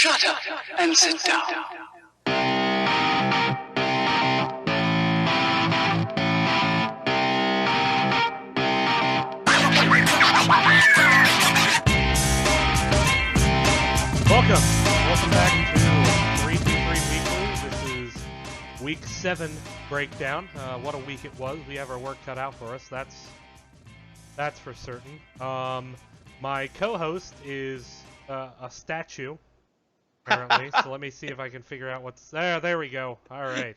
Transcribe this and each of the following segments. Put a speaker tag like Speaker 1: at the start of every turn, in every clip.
Speaker 1: Shut up and sit down.
Speaker 2: Welcome back to 323 Weekly. This is Week 7 breakdown. What a week it was. We have our work cut out for us. That's for certain. My co-host is a statue, apparently. So let me see if I can figure out what's there. There we go. All right,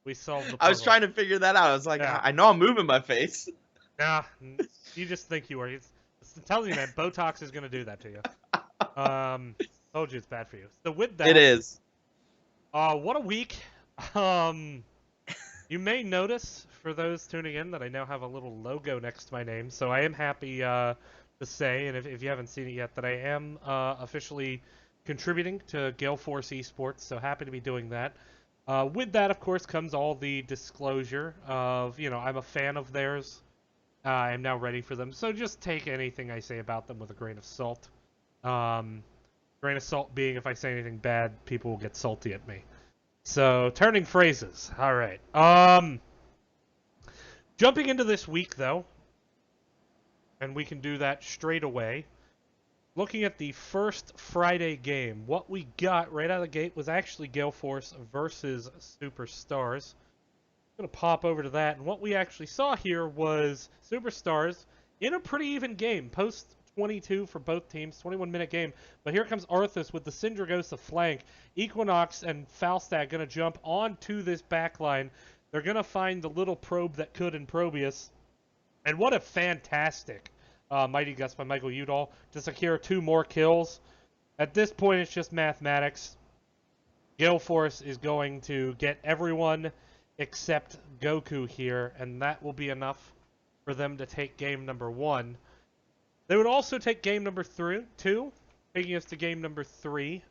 Speaker 2: we solved the puzzle.
Speaker 3: I was trying to figure that out. I was like,
Speaker 2: Yeah.
Speaker 3: I know I'm moving my face.
Speaker 2: Nah, you just think you are. I'm telling you, man, Botox is gonna do that to you. Told you it's bad for you. So with that,
Speaker 3: It is.
Speaker 2: What a week. You may notice, for those tuning in, that I now have a little logo next to my name. So I am happy to say, and if you haven't seen it yet, that I am officially contributing to Gale Force Esports. So happy to be doing that. With that, of course, comes all the disclosure of, I'm a fan of theirs. I'm now ready for them. So just take anything I say about them with a grain of salt. Grain of salt being, if I say anything bad, people will get salty at me. So, turning phrases. All right. Jumping into this week, though, and we can do that straight away. Looking at the first Friday game, what we got right out of the gate was actually Gale Force versus Superstars. I'm going to pop over to that, and what we actually saw here was Superstars in a pretty even game. Post 22 for both teams, 21-minute game. But here comes Arthas with the Sindragosa flank. Equinox and Falstad going to jump onto this backline. They're going to find the little probe that could in Probius. And what a fantastic Mighty Gust by Michael Udall to secure 2 more kills. At this point, it's just mathematics. Gale Force is going to get everyone except Goku here, and that will be enough for them to take game number 1. They would also take game number 2, taking us to game number 3.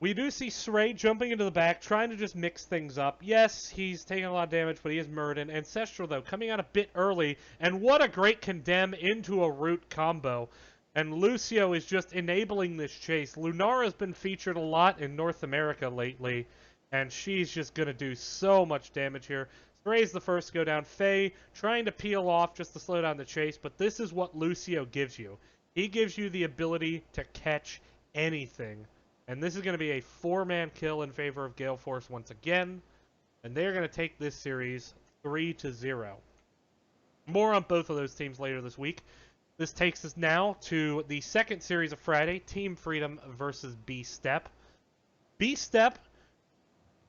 Speaker 2: We do see Sray jumping into the back, trying to just mix things up. Yes, he's taking a lot of damage, but he is Muradin. Ancestral, though, coming out a bit early, and what a great condemn into a root combo. And Lucio is just enabling this chase. Lunara's been featured a lot in North America lately, and she's just going to do so much damage here. Spray's the first to go down. Faye trying to peel off just to slow down the chase, but this is what Lucio gives you. He gives you the ability to catch anything. And this is going to be a 4-man kill in favor of Gale Force once again. And they're going to take this series 3-0. More on both of those teams later this week. This takes us now to the second series of Friday, Team Freedom versus B-Step. B-Step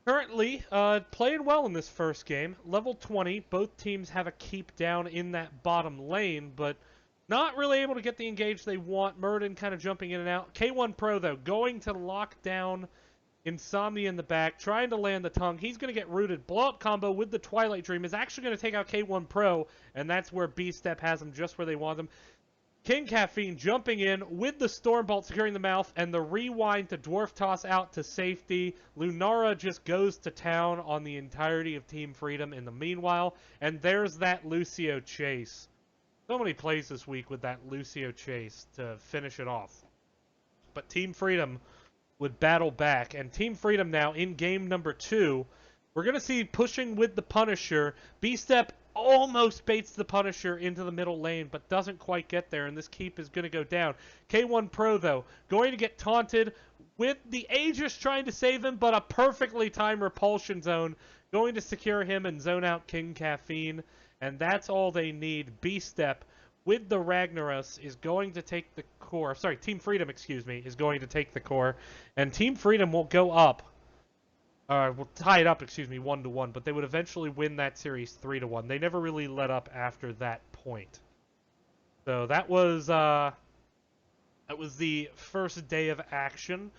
Speaker 2: currently playing well in this first game. Level 20, both teams have a keep down in that bottom lane, but not really able to get the engage they want. Muradin kind of jumping in and out. K1 Pro, though, going to lock down Insomnia in the back, trying to land the tongue. He's going to get rooted. Blow-up combo with the Twilight Dream is actually going to take out K1 Pro, and that's where B-Step has him just where they want them. King Caffeine jumping in with the Stormbolt securing the mouth and the rewind to Dwarf Toss out to safety. Lunara just goes to town on the entirety of Team Freedom in the meanwhile. And there's that Lucio chase. So many plays this week with that Lucio chase to finish it off. But Team Freedom would battle back. And Team Freedom now in game number 2. We're going to see pushing with the Punisher. B-Step almost baits the Punisher into the middle lane, but doesn't quite get there, and this keep is going to go down. K1 Pro, though, going to get taunted with the Aegis trying to save him, but a perfectly timed repulsion zone going to secure him and zone out King Caffeine, and that's all they need. B-Step with the Ragnaros is going to take the core. Sorry, Team Freedom, is going to take the core, and Team Freedom will go up. We'll tie it up, 1-1, but they would eventually win that series 3-1. They never really let up after that point. So that was the first day of action.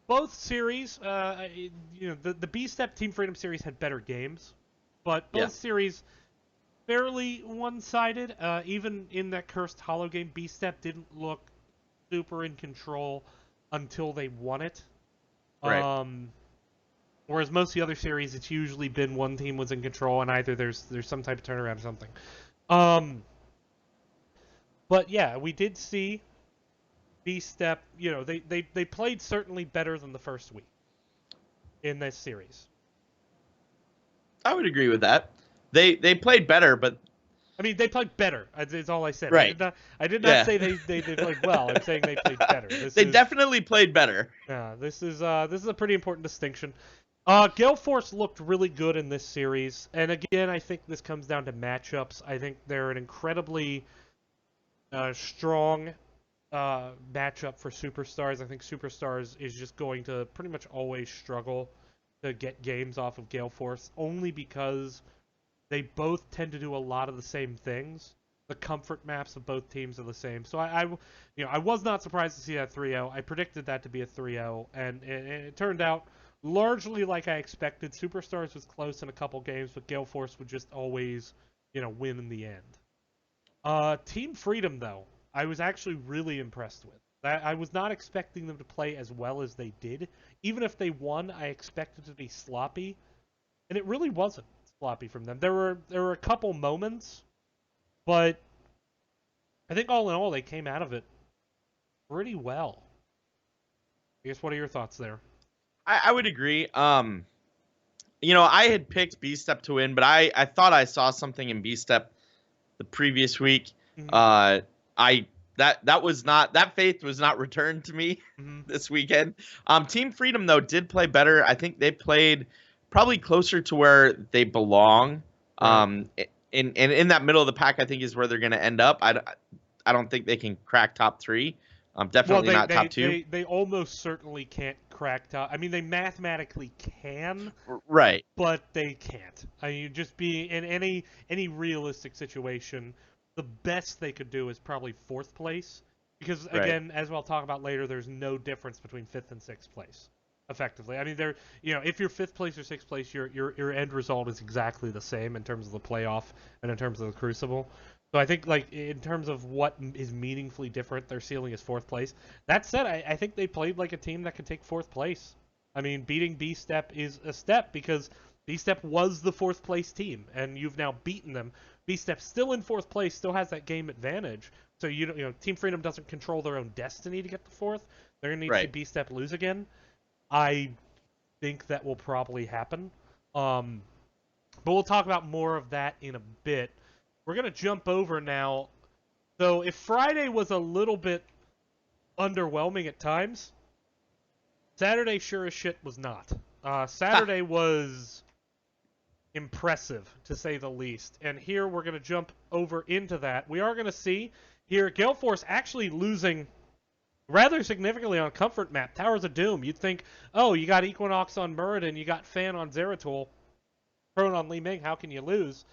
Speaker 2: Both series, the B-Step Team Freedom series had better games, but both series fairly one-sided. Even in that Cursed Hollow game, B-Step didn't look super in control until they won it.
Speaker 3: Right.
Speaker 2: Whereas most of the other series, it's usually been one team was in control, and either there's some type of turnaround or something. But yeah, we did see B-Step, they played certainly better than the first week in this series.
Speaker 3: I would agree with that. They played better, but
Speaker 2: I mean, they played better. Is all I said.
Speaker 3: right.
Speaker 2: I did not
Speaker 3: Yeah.
Speaker 2: say they played well. I'm saying they played better.
Speaker 3: They definitely played better.
Speaker 2: Yeah, this is a pretty important distinction. Gale Force looked really good in this series, and again, I think this comes down to matchups. I think they're an incredibly strong matchup for Superstars. I think Superstars is just going to pretty much always struggle to get games off of Gale Force, only because they both tend to do a lot of the same things. The comfort maps of both teams are the same. So I was not surprised to see that 3-0. I predicted that to be a 3-0, and it turned out largely like I expected. Superstars was close in a couple games, but Gale Force would just always, win in the end. Team Freedom, though, I was actually really impressed with. I was not expecting them to play as well as they did. Even if they won, I expected it to be sloppy, and it really wasn't sloppy from them. There were a couple moments, but I think all in all they came out of it pretty well. I guess what are your thoughts there?
Speaker 3: I would agree. I had picked B-Step to win, but I thought I saw something in B-Step the previous week.
Speaker 2: Mm-hmm.
Speaker 3: That faith was not returned to me this weekend. Team Freedom though did play better. I think they played probably closer to where they belong.
Speaker 2: Right.
Speaker 3: In that middle of the pack, I think is where they're going to end up. I don't think they can crack top 3. Definitely not top 2.
Speaker 2: They almost certainly can't crack top. I mean, they mathematically can,
Speaker 3: right?
Speaker 2: But they can't. I mean, just be in any realistic situation, the best they could do is probably 4th place, because again, as we'll talk about later, there's no difference between 5th and 6th place. Effectively, I mean, if you're 5th place or 6th place, your end result is exactly the same in terms of the playoff and in terms of the Crucible. So I think, like, in terms of what is meaningfully different, their ceiling is 4th place. That said, I think they played like a team that could take 4th place. I mean, beating B-Step is a step because B-Step was the 4th place team, and you've now beaten them. B-Step still in 4th place, still has that game advantage. So Team Freedom doesn't control their own destiny to get to 4th. They're gonna need to see B-Step lose again. I think that will probably happen. But we'll talk about more of that in a bit. We're going to jump over now. So if Friday was a little bit underwhelming at times, Saturday sure as shit was not. Saturday was impressive, to say the least. And here we're going to jump over into that. We are going to see here Gale Force actually losing rather significantly on comfort map. Towers of Doom. You'd think, oh, you got Equinox on Muradin, you got Fan on Zeratul, Prone on Li Ming, how can you lose?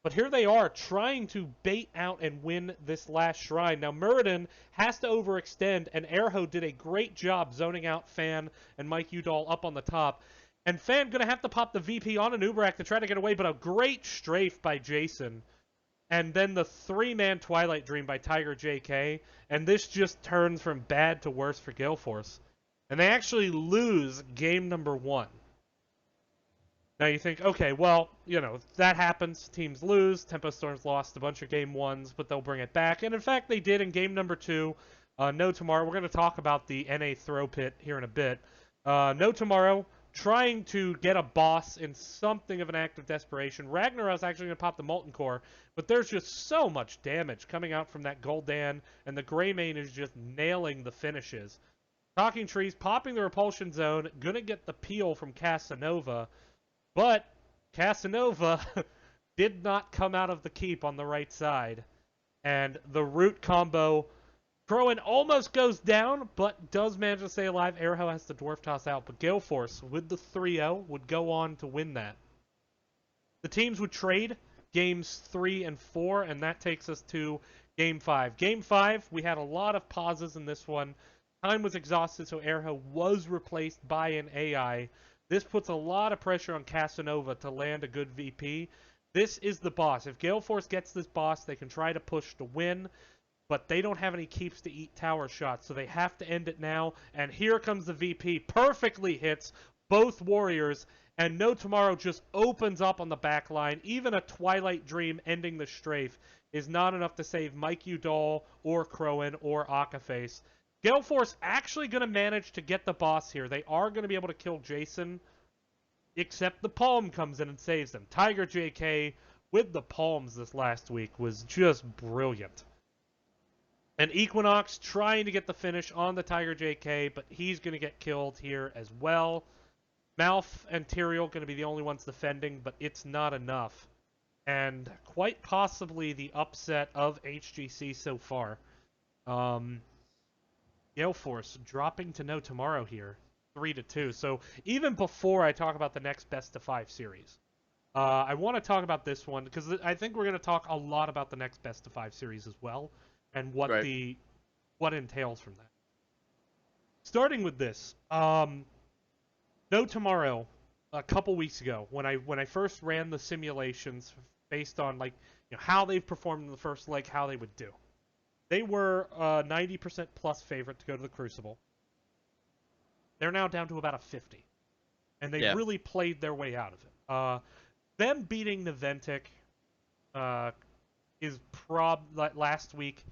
Speaker 2: But here they are trying to bait out and win this last shrine. Now Muradin has to overextend, and Erho did a great job zoning out Fan and Mike Udall up on the top. And Fan going to have to pop the VP on an Ubrak to try to get away, but a great strafe by Jason. And then the 3-man Twilight Dream by Tiger JK. And this just turns from bad to worse for Gale Force. And they actually lose game number 1. Now you think, okay, well, that happens. Teams lose. Tempo Storms lost a bunch of game 1s, but they'll bring it back. And in fact, they did in game number 2. No Tomorrow. We're going to talk about the NA Throw Pit here in a bit. No Tomorrow, trying to get a boss in something of an act of desperation. Ragnarok's actually going to pop the Molten Core, but there's just so much damage coming out from that Gul'dan, and the Greymane is just nailing the finishes. Talking Trees popping the Repulsion Zone, going to get the peel from Casanova, but Casanova did not come out of the keep on the right side, and the root combo, Crowan almost goes down, but does manage to stay alive. Erho has the Dwarf Toss out, but Gale Force, with the 3-0, would go on to win that. The teams would trade games 3 and 4, and that takes us to game 5. Game 5, we had a lot of pauses in this one. Time was exhausted, so Erho was replaced by an AI. This puts a lot of pressure on Casanova to land a good VP. This is the boss. If Gale Force gets this boss, they can try to push to win, but they don't have any keeps to eat tower shots, so they have to end it now. And here comes the VP. Perfectly hits both warriors, and No Tomorrow just opens up on the back line. Even a Twilight Dream ending the strafe is not enough to save Mike Udall or Crowan or Akaface. Gale Force actually going to manage to get the boss here. They are going to be able to kill Jason, except the Palm comes in and saves them. Tiger JK with the Palms this last week was just brilliant. And Equinox trying to get the finish on the Tiger JK, but he's going to get killed here as well. Malf and Tyrael going to be the only ones defending, but it's not enough. And quite possibly the upset of HGC so far. Gale Force dropping to No Tomorrow here, 3-2. So even before I talk about the next best of 5 series, I want to talk about this one because I think we're going to talk a lot about the next best of 5 series as well, and what what entails from that. Starting with this, No Tomorrow, a couple weeks ago when I first ran the simulations based on how they've performed in the first leg, how they would do. They were a 90% plus favorite to go to the Crucible. They're now down to about a 50. And they really played their way out of it. Them beating Niantic is last week,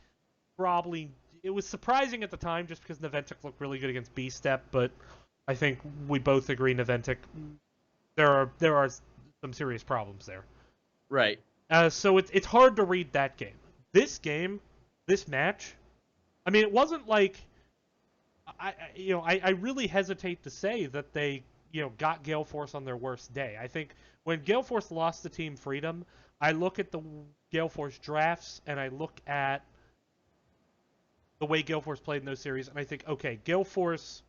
Speaker 2: probably, it was surprising at the time just because Niantic looked really good against B-Step, but I think we both agree Niantic, there are some serious problems there.
Speaker 3: Right.
Speaker 2: So it's hard to read that game. This match, I mean, it wasn't like I really hesitate to say that they got Gale Force on their worst day. I think when Gale Force lost to Team Freedom, I look at the Gale Force drafts and I look at the way Gale Force played in those series, and I think, okay, Gale Force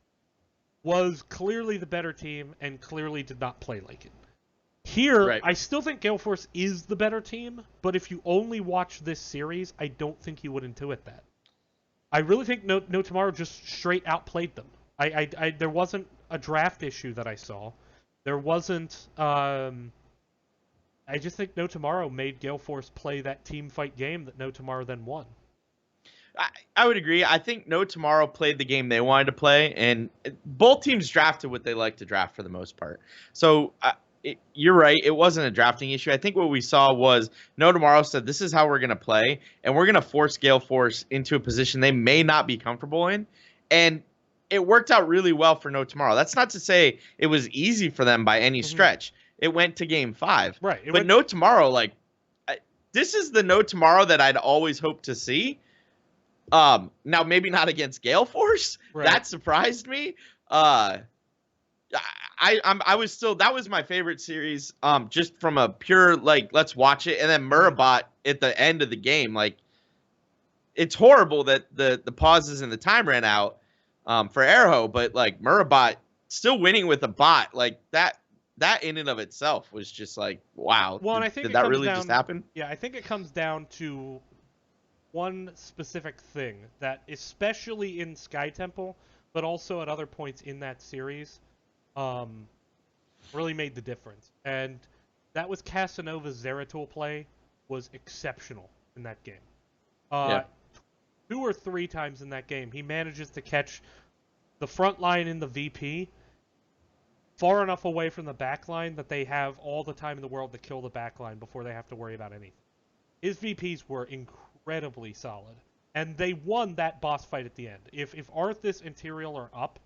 Speaker 2: was clearly the better team and clearly did not play like it. Here, I still think Gale Force is the better team, but if you only watch this series, I don't think you would intuit that. I really think No Tomorrow just straight outplayed them. There wasn't a draft issue that I saw. There wasn't. I just think No Tomorrow made Gale Force play that team fight game that No Tomorrow then won.
Speaker 3: I would agree. I think No Tomorrow played the game they wanted to play, and both teams drafted what they like to draft for the most part. So you're right. It wasn't a drafting issue. I think what we saw was No Tomorrow said, this is how we're going to play, and we're going to force Gale Force into a position they may not be comfortable in. And it worked out really well for No Tomorrow. That's not to say it was easy for them by any stretch. It went to game 5.
Speaker 2: Right.
Speaker 3: But No Tomorrow, this is the No Tomorrow that I'd always hoped to see. Now maybe not against Gale Force. Right. That surprised me. I was still, that was my favorite series. Just from a pure let's watch it, and then Murabot at the end of the game. It's horrible that the pauses and the time ran out for Airho, but Murabot still winning with a bot that in and of itself was just wow.
Speaker 2: Well, and I think
Speaker 3: did that really just happen?
Speaker 2: Yeah, I think it comes down to one specific thing that, especially in Sky Temple, but also at other points in that series, really made the difference. And that was Casanova's Zeratul play was exceptional in that game. 2 or 3 times in that game, he manages to catch the front line in the VP far enough away from the back line that they have all the time in the world to kill the back line before they have to worry about anything. His VPs were incredibly solid, and they won that boss fight at the end. If Arthas and Tyrael are up,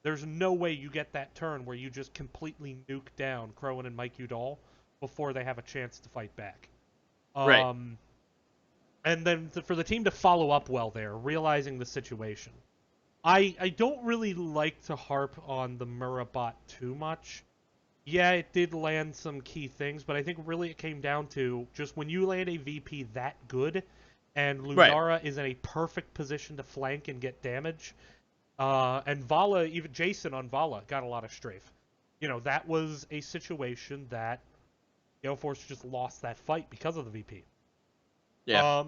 Speaker 2: there's no way you get that turn where you just completely nuke down Crowan and Mike Udall before they have a chance to fight back.
Speaker 3: Right.
Speaker 2: And then for the team to follow up well there, realizing the situation. I don't really like to harp on the Murabot too much. Yeah, it did land some key things, but I think really it came down to just when you land a VP that good, and Lunara is in a perfect position to flank and get damage, and Vala, even Jason on Vala, got a lot of strafe. That was a situation that Gale Force just lost that fight because of the VP.
Speaker 3: Yeah.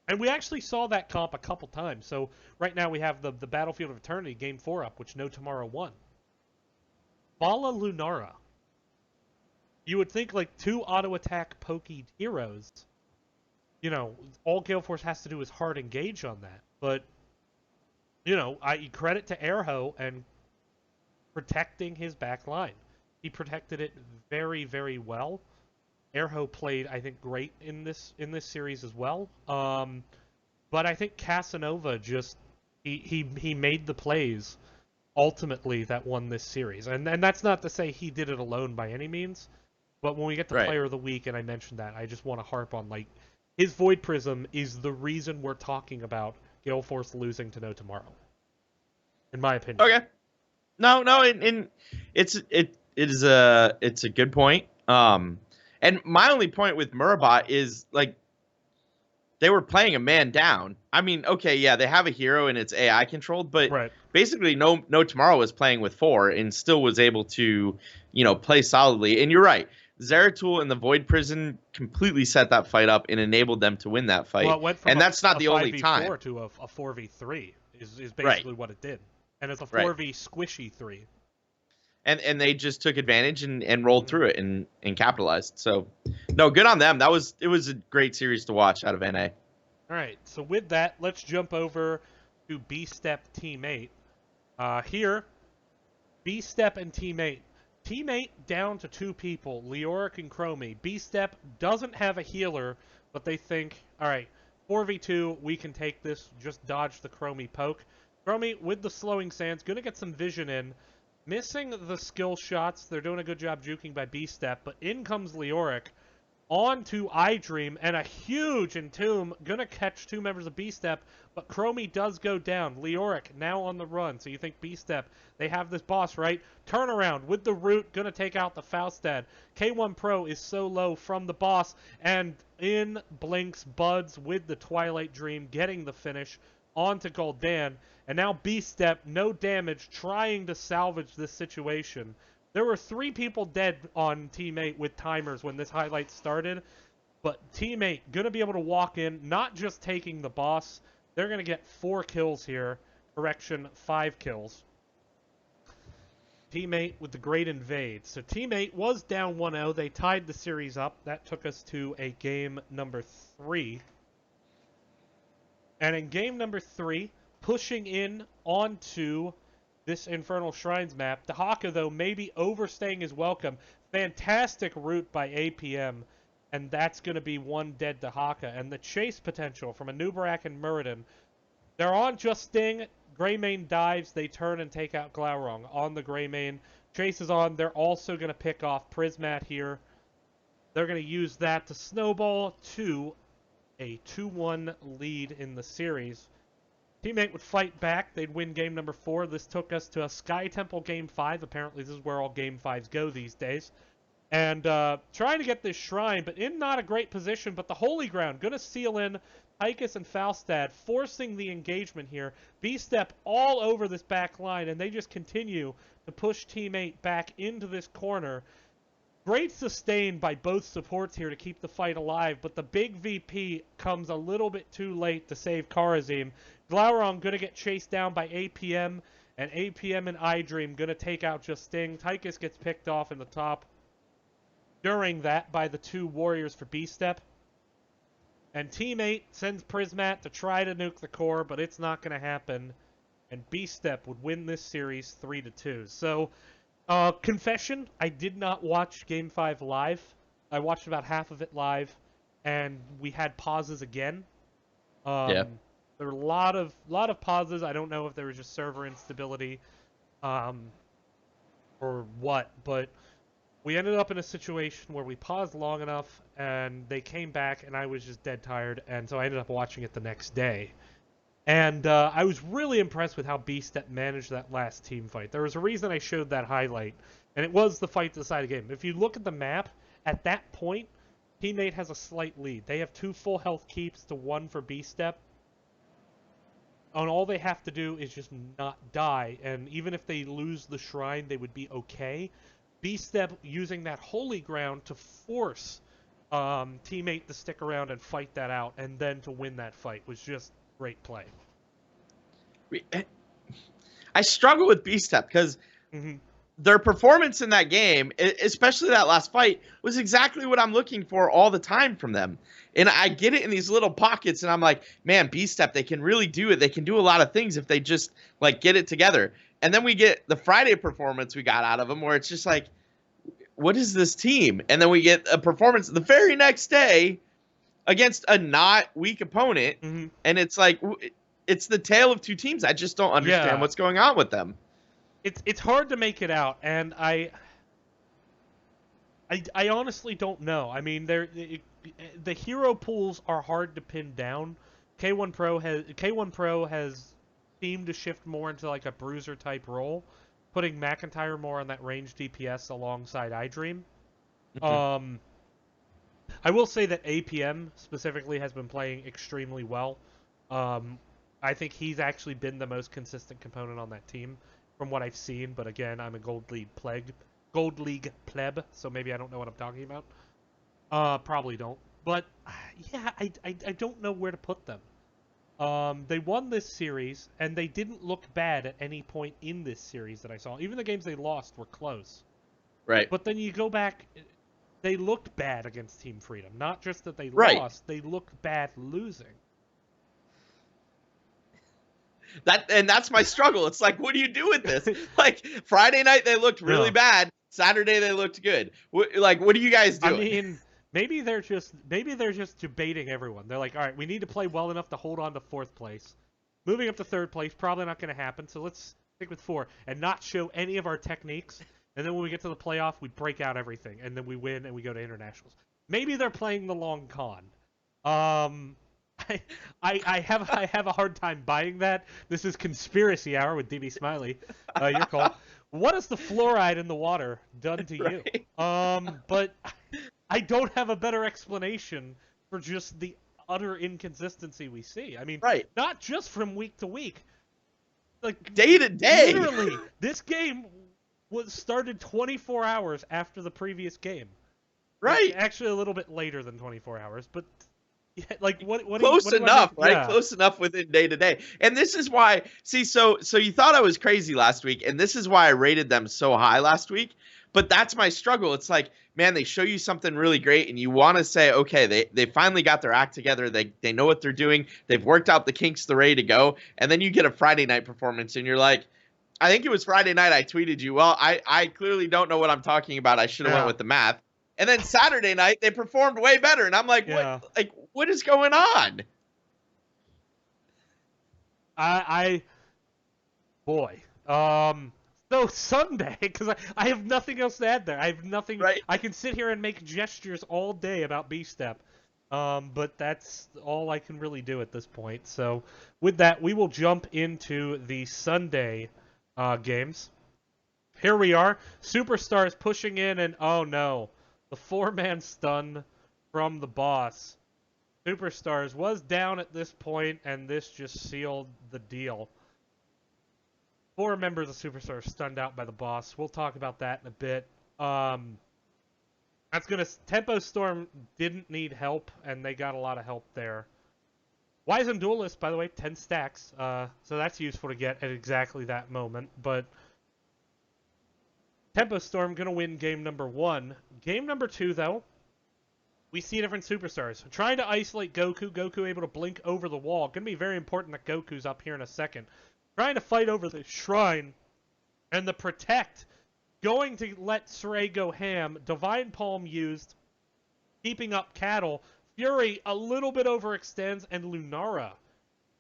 Speaker 2: And we actually saw that comp a couple times. So right now we have the Battlefield of Eternity Game 4 up, which No Tomorrow won. Vala Lunara. You would think 2 auto-attack pokey heroes. All Gale Force has to do is hard engage on that. But, I credit to Airho and protecting his back line. He protected it very, very well. Airho played, I think, great in this series as well. But I think Casanova just He made the plays ultimately that won this series. And that's not to say he did it alone by any means. But when we get to
Speaker 3: Right.
Speaker 2: Player of the Week, and I mentioned that, I just want to harp on, like, his Void Prism is the reason we're talking about Gale Force losing to No Tomorrow, in my opinion.
Speaker 3: Okay. No, and it's a good point. And my only point with Murabot is like they were playing a man down. I mean, okay, yeah, they have a hero and it's AI controlled, but
Speaker 2: Right.
Speaker 3: basically no Tomorrow was playing with 4 and still was able to, play solidly. And you're right. Zeratul and the Void Prison completely set that fight up and enabled them to win that fight.
Speaker 2: Well, it went from
Speaker 3: and that's not the only
Speaker 2: 5v4
Speaker 3: time.
Speaker 2: to a 4v3 is basically
Speaker 3: Right.
Speaker 2: what it did. And it's a
Speaker 3: Right.
Speaker 2: 4v squishy 3.
Speaker 3: And they just took advantage and rolled through it and capitalized. So, no, good on them. It was a great series to watch out of NA.
Speaker 2: All right, so with that, let's jump over to B-Step Team 8. Here, B-Step and Team 8. Team 8 down to 2 people, Leoric and Chromie. B-Step doesn't have a healer, but they think, all right, 4v2, we can take this, just dodge the Chromie poke. Chromie, with the slowing sands, going to get some vision in. Missing the skill shots. They're doing a good job juking by B-Step, but in comes Leoric. On to iDream, and a huge Entomb. Gonna catch 2 members of B-Step, but Chromie does go down. Leoric now on the run, so you think B-Step, they have this boss, right? Turnaround with the root, gonna take out the Faustad. K1 Pro is so low from the boss, and in blinks Buds with the Twilight Dream, getting the finish. On to Gul'dan, and now B-Step, no damage, trying to salvage this situation. There were 3 people dead on Team 8 with timers when this highlight started, but Team 8 going to be able to walk in, not just taking the boss. They're going to get 4 kills here. Correction, 5 kills. Team 8 with the great invade. So Team 8 was down 1-0. They tied the series up. That took us to a game number 3. And in game number 3, pushing in onto this Infernal Shrines map. Dehaka, though, maybe overstaying his welcome. Fantastic route by APM, and that's going to be 1 dead Dehaka. And the chase potential from Anubarak and Muradin. They're on just Sting. Greymane dives. They turn and take out Glaurung on the Greymane. Chase is on. They're also going to pick off Prismat here. They're going to use that to snowball to a 2-1 lead in the series. Team 8 would fight back. They'd win game number 4. This took us to a Sky Temple game 5. Apparently, this is where all game 5s go these days. And trying to get this shrine, but in not a great position. But the Holy Ground going to seal in Tychus and Faustad, forcing the engagement here. B-Step all over this back line, and they just continue to push Team 8 back into this corner. Great sustain by both supports here to keep the fight alive, but the big VP comes a little bit too late to save Kharazim. Glaurung going to get chased down by APM, and APM and iDream going to take out just Sting. Tychus gets picked off in the top during that by the 2 warriors for B-Step. And Team 8 sends Prismat to try to nuke the core, but it's not going to happen. And B-Step would win this series 3-2. So, confession, I did not watch Game 5 live. I watched about half of it live, and we had pauses again.
Speaker 3: Yeah.
Speaker 2: There were a lot of pauses. I don't know if there was just server instability or what, but we ended up in a situation where we paused long enough, and they came back, and I was just dead tired, and so I ended up watching it the next day. And I was really impressed with how B-Step managed that last team fight. There was a reason I showed that highlight, and it was the fight to decide the game. If you look at the map, at that point, Team 8 has a slight lead. They have 2 full health keeps to 1 for B-Step. And all they have to do is just not die, and even if they lose the shrine, they would be okay. B-Step using that Holy Ground to force Team 8 to stick around and fight that out, and then to win that fight was just great play.
Speaker 3: I struggle with B-Step because their performance in that game, especially that last fight, was exactly what I'm looking for all the time from them. And I get it in these little pockets, and I'm like, man, B-Step, they can really do it. They can do a lot of things if they just like get it together. And then we get the Friday performance we got out of them where it's just like, what is this team? And then we get a performance the very next day against a not weak opponent. And it's like, it's the tale of two teams. I just don't understand what's going on with them.
Speaker 2: It's hard to make it out, and I honestly don't know. I mean, the hero pools are hard to pin down. K1 Pro has seemed to shift more into like a bruiser type role, putting McIntyre more on that range DPS alongside iDream. I will say that APM specifically has been playing extremely well. I think he's actually been the most consistent component on that team from what I've seen. But again, I'm a Gold League pleb, so maybe I don't know what I'm talking about. Probably don't. But yeah, I don't know where to put them. They won this series, and they didn't look bad at any point in this series that I saw. Even the games they lost were close.
Speaker 3: Right.
Speaker 2: But then you go back, they looked bad against Team Freedom. Not just that they lost, they looked bad losing.
Speaker 3: That's my struggle. It's like, what do you do with this? Like, Friday night they looked really bad. Saturday they looked good. What do you guys do?
Speaker 2: I mean, maybe they're just debating everyone. They're like, all right, we need to play well enough to hold on to 4th place. Moving up to 3rd place, probably not going to happen. So let's stick with 4 and not show any of our techniques. And then when we get to the playoff, we break out everything, and then we win and we go to internationals. Maybe they're playing the long con. I have a hard time buying that. This is Conspiracy Hour with DB Smiley. Your call. What has the fluoride in the water done to you? But I don't have a better explanation for just the utter inconsistency we see. I mean, not just from week to week, like
Speaker 3: day to day.
Speaker 2: Literally, this game was started 24 hours after the previous game.
Speaker 3: Right.
Speaker 2: Actually, a little bit later than 24 hours, but. Yeah, like what
Speaker 3: close enough, right?
Speaker 2: Yeah.
Speaker 3: Close enough within day to day. And this is why, see, so you thought I was crazy last week, and this is why I rated them so high last week. But that's my struggle. It's like, man, they show you something really great, and you want to say, okay, they finally got their act together. They know what they're doing. They've worked out the kinks. They're ready to go. And then you get a Friday night performance, and you're like, I think it was Friday night I tweeted you, well, I clearly don't know what I'm talking about. I should have went with the math. And then Saturday night they performed way better, and I'm like, what is going on?
Speaker 2: So Sunday, because I have nothing else to add there. I have nothing.
Speaker 3: Right.
Speaker 2: I can sit here and make gestures all day about B-Step, but that's all I can really do at this point. So with that, we will jump into the Sunday games. Here we are. Superstars pushing in, and oh no. The 4-man stun from the boss. Superstars was down at this point, and this just sealed the deal. 4 members of Superstars stunned out by the boss. We'll talk about that in a bit. Tempo Storm didn't need help, and they got a lot of help there. Wizen Duelist, by the way, 10 stacks. So that's useful to get at exactly that moment, but Tempo Storm going to win game number 1. Game number 2, though, we see different Superstars. Trying to isolate Goku. Goku able to blink over the wall. Going to be very important that Goku's up here in a second. Trying to fight over the Shrine. And the Protect. Going to let Saray go ham. Divine Palm used. Keeping up Cattle. Fury a little bit overextends. And Lunara.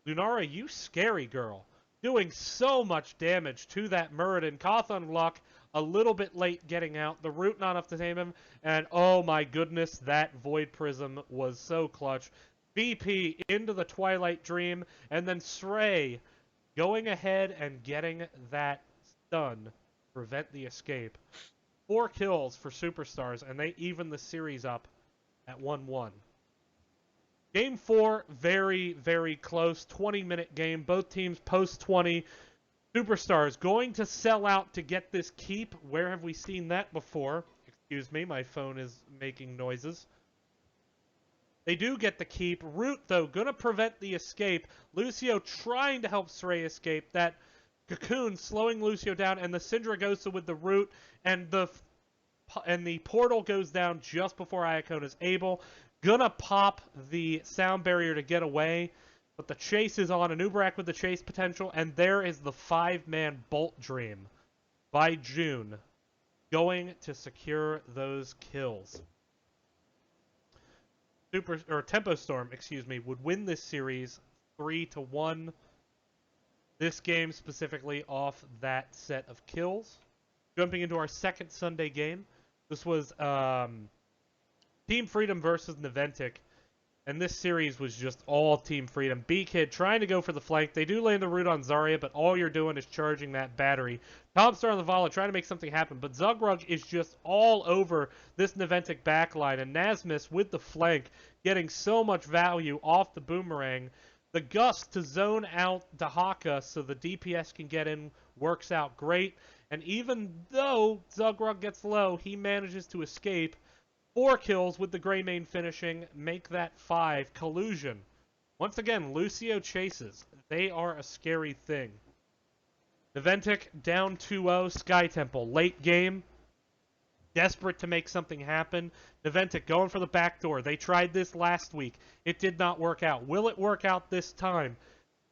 Speaker 2: Lunara, you scary girl. Doing so much damage to that Muradin. Cawthon Luck a little bit late getting out. The Root not enough to tame him. And oh my goodness, that Void Prism was so clutch. BP into the Twilight Dream. And then Sray going ahead and getting that stun. Prevent the escape. 4 kills for Superstars. And they even the series up at 1-1. Game 4, very, very close. 20-minute game. Both teams post 20. Superstars going to sell out to get this keep. Where have we seen that before? Excuse me, my phone is making noises. They do get the keep. Root, though, going to prevent the escape. Lucio trying to help Saray escape. That Cocoon slowing Lucio down, and the Syndragosa with the Root, and the portal goes down just before Iacone is able. Gonna pop the sound barrier to get away. But the chase is on. Anubarak with the chase potential. And there is the 5-man Bolt Dream by June going to secure those kills. Tempo Storm, would win this series 3-1. this game specifically off that set of kills. Jumping into our second Sunday game, this was Team Freedom versus Naventic, and this series was just all Team Freedom. B-Kid trying to go for the flank. They do land the root on Zarya, but all you're doing is charging that battery. Tomstar on the Vala trying to make something happen, but Zugrug is just all over this Naventic backline, and Nasmus with the flank getting so much value off the boomerang. The Gust to zone out Dahaka so the DPS can get in works out great, and even though Zugrug gets low, he manages to escape. 4 kills with the Greymane finishing, make that 5. Collusion. Once again, Lucio chases. They are a scary thing. Naventic down 2-0, Sky Temple. Late game. Desperate to make something happen. Naventic going for the back door. They tried this last week. It did not work out. Will it work out this time?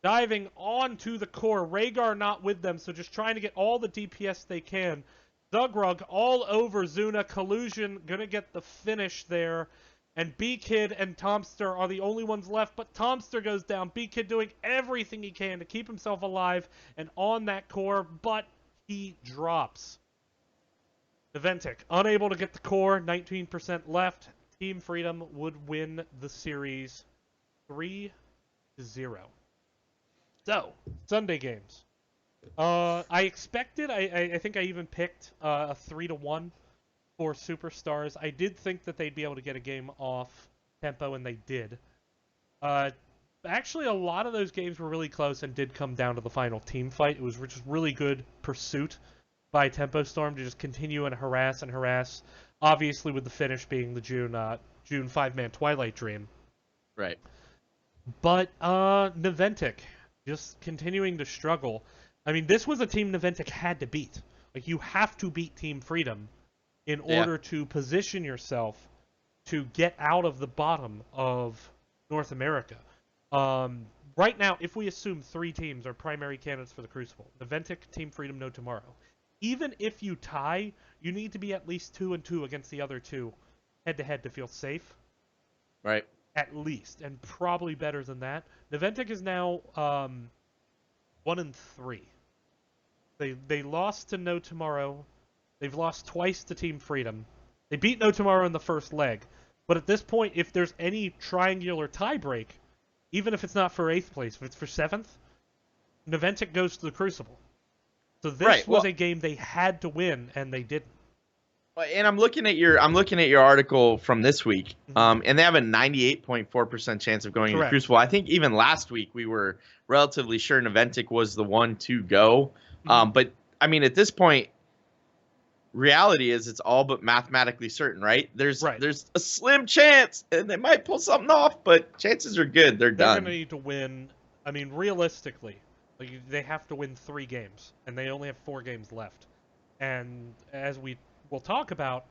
Speaker 2: Diving onto the core. Rhaegar not with them, so just trying to get all the DPS they can. Zugrug all over Zuna. Collusion gonna get the finish there. And B-Kid and Tomster are the only ones left, but Tomster goes down. B-Kid doing everything he can to keep himself alive and on that core, but he drops. Naventic unable to get the core, 19% left. Team Freedom would win the series 3-0. So, Sunday games. I expected, I think I even picked a 3-1 for Superstars. I did think that they'd be able to get a game off tempo, and they did. Actually, a lot of those games were really close and did come down to the final team fight. It was just really good pursuit by Tempo Storm to just continue and harass. Obviously, with the finish being the June 5-man Twilight Dream.
Speaker 3: Right.
Speaker 2: But Naventic just continuing to struggle. I mean, this was a team Naventic had to beat. Like, you have to beat Team Freedom in order to position yourself to get out of the bottom of North America. Right now, if we assume 3 teams are primary candidates for the Crucible, Naventic, Team Freedom, No Tomorrow. Even if you tie, you need to be at least 2-2 against the other 2 head-to-head to feel safe.
Speaker 3: Right.
Speaker 2: At least, and probably better than that. Naventic is now 1-3. They lost to No Tomorrow. They've lost twice to Team Freedom. They beat No Tomorrow in the first leg. But at this point, if there's any triangular tiebreak, even if it's not for 8th place, if it's for 7th, Naventic goes to the Crucible. So this was a game they had to win, and they didn't.
Speaker 3: And I'm looking at your article from this week, and they have a 98.4% chance of going into Crucible. I think even last week we were relatively sure Naventic was the one to go. But I mean, at this point, reality is it's all but mathematically certain, right? There's a slim chance, and they might pull something off, but chances are good they're done.
Speaker 2: They're going to need to win. I mean, realistically, they have to win 3 games, and they only have 4 games left. And as we'll talk about,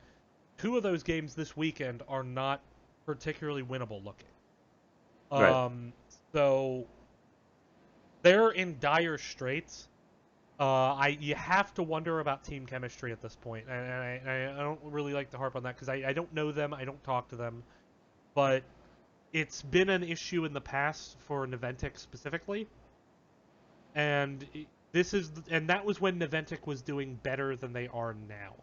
Speaker 2: 2 of those games this weekend are not particularly winnable looking. So they're in dire straits. You have to wonder about team chemistry at this point, and I don't really like to harp on that because I don't know them, I don't talk to them, but it's been an issue in the past for Naventic specifically, and that was when Naventic was doing better than they are now.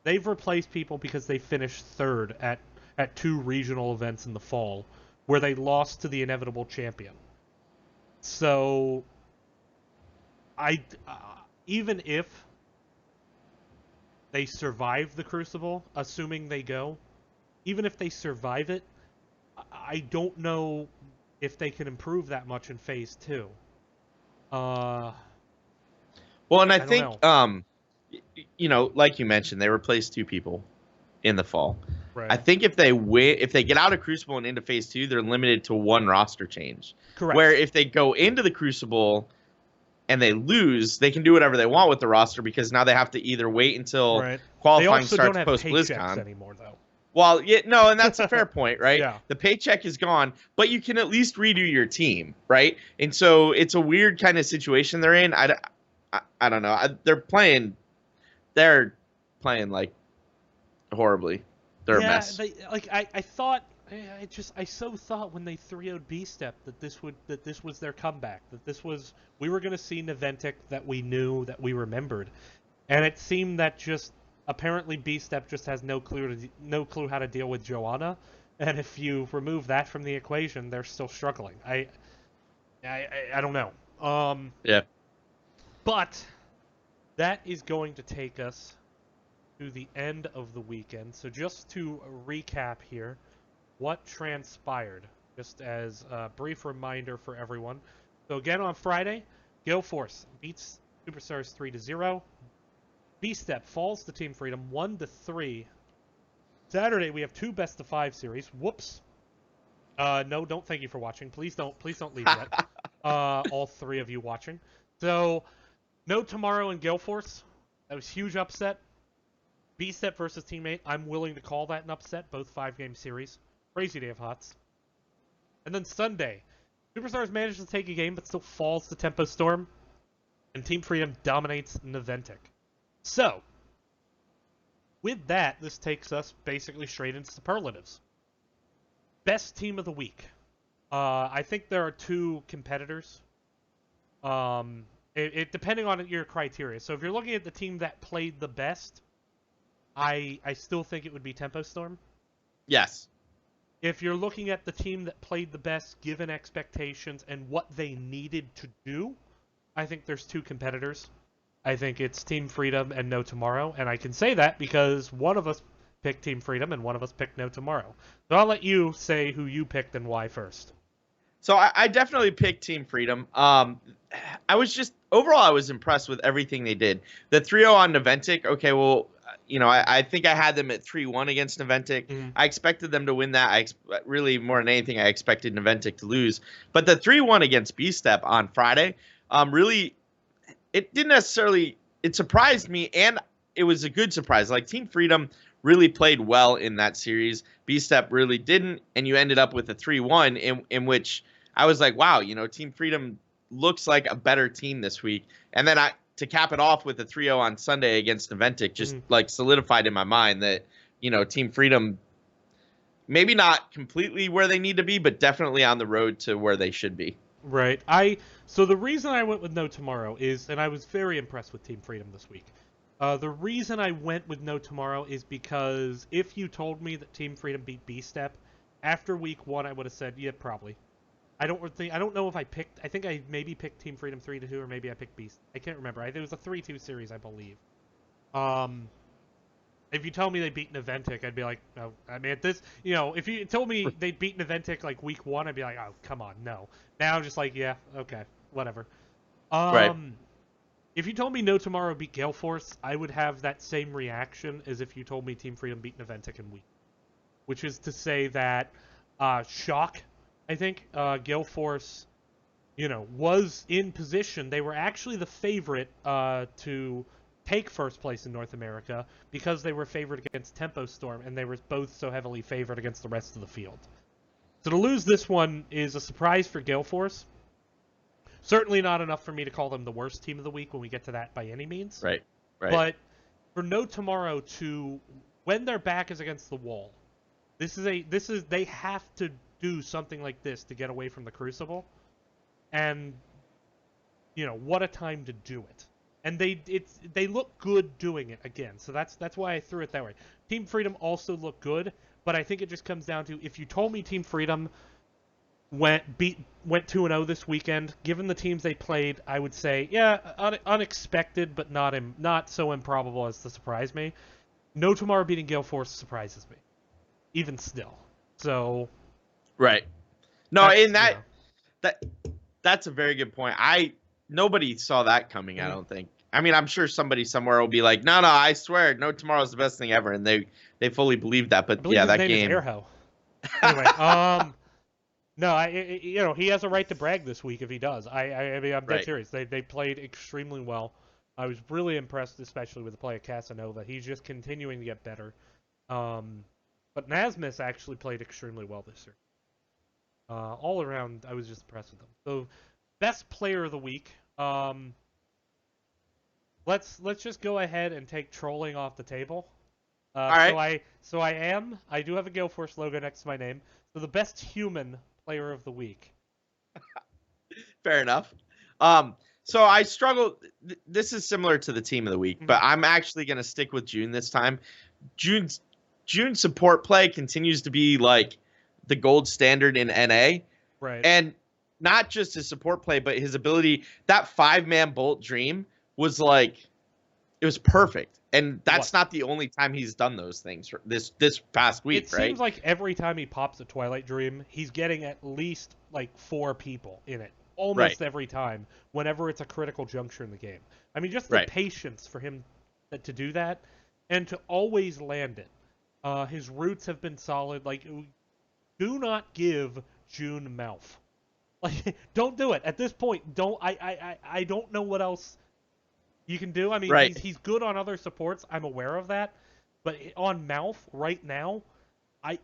Speaker 2: They've replaced people because they finished 3rd at 2 regional events in the fall, where they lost to the inevitable champion. So, even if they survive the Crucible, assuming they go, even if they survive it, I don't know if they can improve that much in Phase 2.
Speaker 3: Well, and I think, like you mentioned, they replaced 2 people in the fall.
Speaker 2: Right.
Speaker 3: I think if they get out of Crucible and into Phase 2, they're limited to 1 roster change.
Speaker 2: Correct.
Speaker 3: Where if they go into the Crucible and they lose, they can do whatever they want with the roster because now they have to either wait until qualifying starts post BlizzCon
Speaker 2: anymore, though.
Speaker 3: Well, and that's a fair point, right?
Speaker 2: Yeah.
Speaker 3: The paycheck is gone, but you can at least redo your team, right? And so it's a weird kind of situation they're in. I don't know. They're playing like horribly. They're a mess.
Speaker 2: I thought I so thought when they 3-0'd B-Step that this was their comeback, we were gonna see Naventic that we knew, that we remembered, and it seemed that just apparently B-Step just has no clue how to deal with Joanna, and if you remove that from the equation, they're still struggling. I don't know.
Speaker 3: Yeah.
Speaker 2: But that is going to take us to the end of the weekend. So just to recap here, what transpired, just as a brief reminder for everyone. So again on Friday, Gale Force beats Superstars 3-0. B-Step falls to Team Freedom 1-3. Saturday we have 2 best of 5 series. Whoops. No, don't thank you for watching. Please don't leave yet. All 3 of you watching. So no Tomorrow and Gale Force. That was huge upset. B-Step versus Teammate. I'm willing to call that an upset. Both 5-game series. Crazy day of hots. And then Sunday, Superstars manages to take a game but still falls to Tempo Storm. And Team Freedom dominates Naventic. So, with that, this takes us basically straight into superlatives. Best team of the week. I think there are 2 competitors. It depending on your criteria. So if you're looking at the team that played the best, I still think it would be Tempo Storm.
Speaker 3: Yes.
Speaker 2: If you're looking at the team that played the best given expectations and what they needed to do, I think there's 2 competitors. I think it's Team Freedom and No Tomorrow, and I can say that because one of us picked Team Freedom and one of us picked No Tomorrow. So I'll let you say who you picked and why first.
Speaker 3: So I definitely picked Team Freedom. I was impressed with everything they did. The 3-0 on Naventic, okay, well, I think I had them at 3-1 against Naventic.
Speaker 2: Mm.
Speaker 3: I expected them to win that. Really, more than anything, I expected Naventic to lose. But the 3-1 against B-Step on Friday, really, it didn't necessarily, it surprised me, and it was a good surprise. Like, Team Freedom really played well in that series. B-Step really didn't, and you ended up with a 3-1 in which I was like, wow, Team Freedom looks like a better team this week. And then to cap it off with a 3-0 on Sunday against Naventic just like solidified in my mind that, Team Freedom maybe not completely where they need to be, but definitely on the road to where they should be.
Speaker 2: Right. So the reason I went with No Tomorrow is, and I was very impressed with Team Freedom this week. The reason I went with No Tomorrow is because if you told me that Team Freedom beat B-Step, after week 1 I would have said, yeah, probably. I don't know if I think I maybe picked Team Freedom 3-2 or maybe I picked Beast. I can't remember. It was a 3-2 series, I believe. If you tell me they beat Naventic, I'd be like, oh, I mean, if you told me they beat Naventic like week 1, I'd be like, oh, come on, no. Now I'm just like, yeah, okay, whatever.
Speaker 3: Right.
Speaker 2: If you told me No Tomorrow beat Gale Force, I would have that same reaction as if you told me Team Freedom beat Naventic in week. Which is to say that shock. I think Gale Force, was in position. They were actually the favorite to take first place in North America because they were favored against Tempo Storm, and they were both so heavily favored against the rest of the field. So to lose this one is a surprise for Gale Force. Certainly not enough for me to call them the worst team of the week when we get to that by any means.
Speaker 3: Right.
Speaker 2: But for No Tomorrow to, when their back is against the wall, they have to do something like this to get away from the Crucible, and what a time to do it. And they look good doing it again, so that's why I threw it that way. Team Freedom also looked good, but I think it just comes down to, if you told me Team Freedom went 2-0 this weekend, given the teams they played, I would say, yeah, unexpected, but not so improbable as to surprise me. No Tomorrow beating Gale Force surprises me, even still. So.
Speaker 3: Right. No, that's a very good point. Nobody saw that coming, I don't think. I mean, I'm sure somebody somewhere will be like, no, I swear, No Tomorrow's the best thing ever, and they fully believe that. But yeah, that game.
Speaker 2: Is Airho. Anyway, no, he has a right to brag this week if he does. I mean, I'm dead serious. They played extremely well. I was really impressed, especially with the play of Casanova. He's just continuing to get better. But Nasmus actually played extremely well this year. All around, I was just impressed with them. So, best player of the week. Let's just go ahead and take trolling off the table.
Speaker 3: All right.
Speaker 2: I do have a Gale Force logo next to my name. So the best human player of the week.
Speaker 3: Fair enough. So I struggle. This is similar to the team of the week, but I'm actually going to stick with June this time. June's support play continues to be like the gold standard in NA.
Speaker 2: Right.
Speaker 3: And not just his support play, but his ability. That 5-man Bolt Dream was like, it was perfect. And that's not the only time he's done those things this past week,
Speaker 2: it
Speaker 3: right?
Speaker 2: Seems like every time he pops a Twilight Dream, he's getting at least like 4 people in it. Almost every time, whenever it's a critical juncture in the game. I mean, just the patience for him to do that and to always land it. His roots have been solid. Like, do not give June mouth. Like, don't do it at this point. I don't know what else you can do. I mean, he's good on other supports. I'm aware of that, but on mouth right now,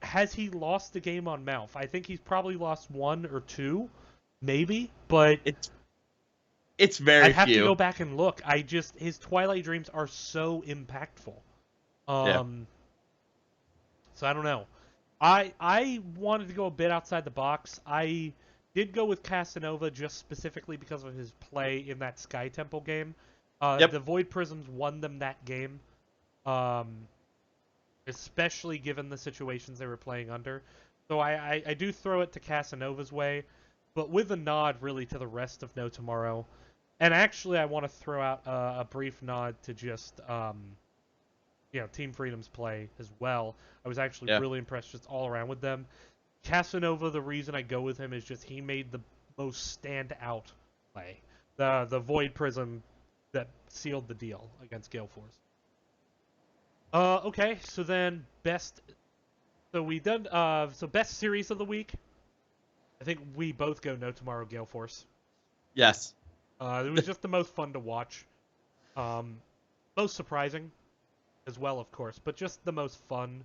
Speaker 2: has he lost the game on mouth? I think he's probably lost 1 or 2. Maybe, but
Speaker 3: it's very few.
Speaker 2: I'd have to go back and look. His Twilight Dreams are so impactful. So I don't know. I wanted to go a bit outside the box. I did go with Casanova just specifically because of his play in that Sky Temple game. The Void Prisms won them that game, especially given the situations they were playing under. So I do throw it to Casanova's way. But with a nod, really, to the rest of No Tomorrow. And actually, I want to throw out a brief nod to just, Team Freedom's play as well. I was actually really impressed just all around with them. Casanova, the reason I go with him is just he made the most stand-out play. The Void Prism that sealed the deal against Gale Force. Okay, so then best... So we done... So best series of the week... I think we both go No Tomorrow Gale Force.
Speaker 3: Yes.
Speaker 2: It was just the most fun to watch. Most surprising as well, of course, but just the most fun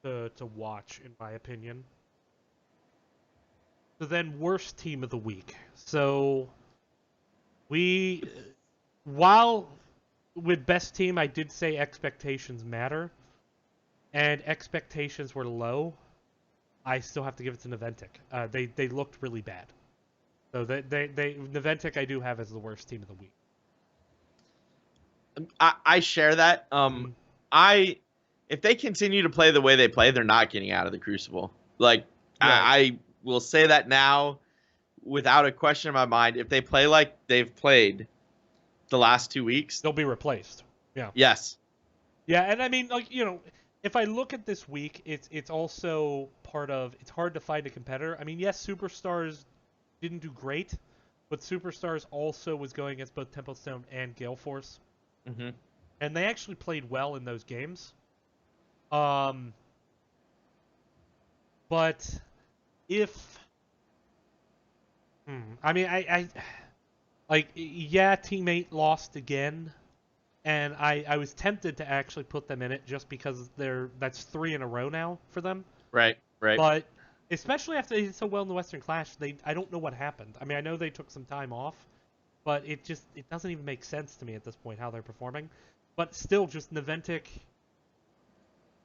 Speaker 2: to watch, in my opinion. So then, worst team of the week. So, while with best team, I did say expectations matter, and expectations were low. I still have to give it to Naventic. They looked really bad. So Naventic I do have as the worst team of the week.
Speaker 3: I share that. If they continue to play the way they play, they're not getting out of the Crucible. Like I will say that now without a question in my mind. If they play like they've played the last 2 weeks,
Speaker 2: they'll be replaced. Yeah.
Speaker 3: Yes.
Speaker 2: Yeah, and I mean, like, if I look at this week, it's also part of, it's hard to find a competitor. I mean, yes, Superstars didn't do great, but Superstars also was going against both Templestone and Gale Force.
Speaker 3: Mm-hmm.
Speaker 2: And they actually played well in those games. But if... I mean, Team 8 lost again. And I was tempted to actually put them in it just because that's 3 in a row now for them.
Speaker 3: Right.
Speaker 2: But especially after they did so well in the Western Clash, I don't know what happened. I mean, I know they took some time off, but it doesn't even make sense to me at this point how they're performing. But still, just Naventic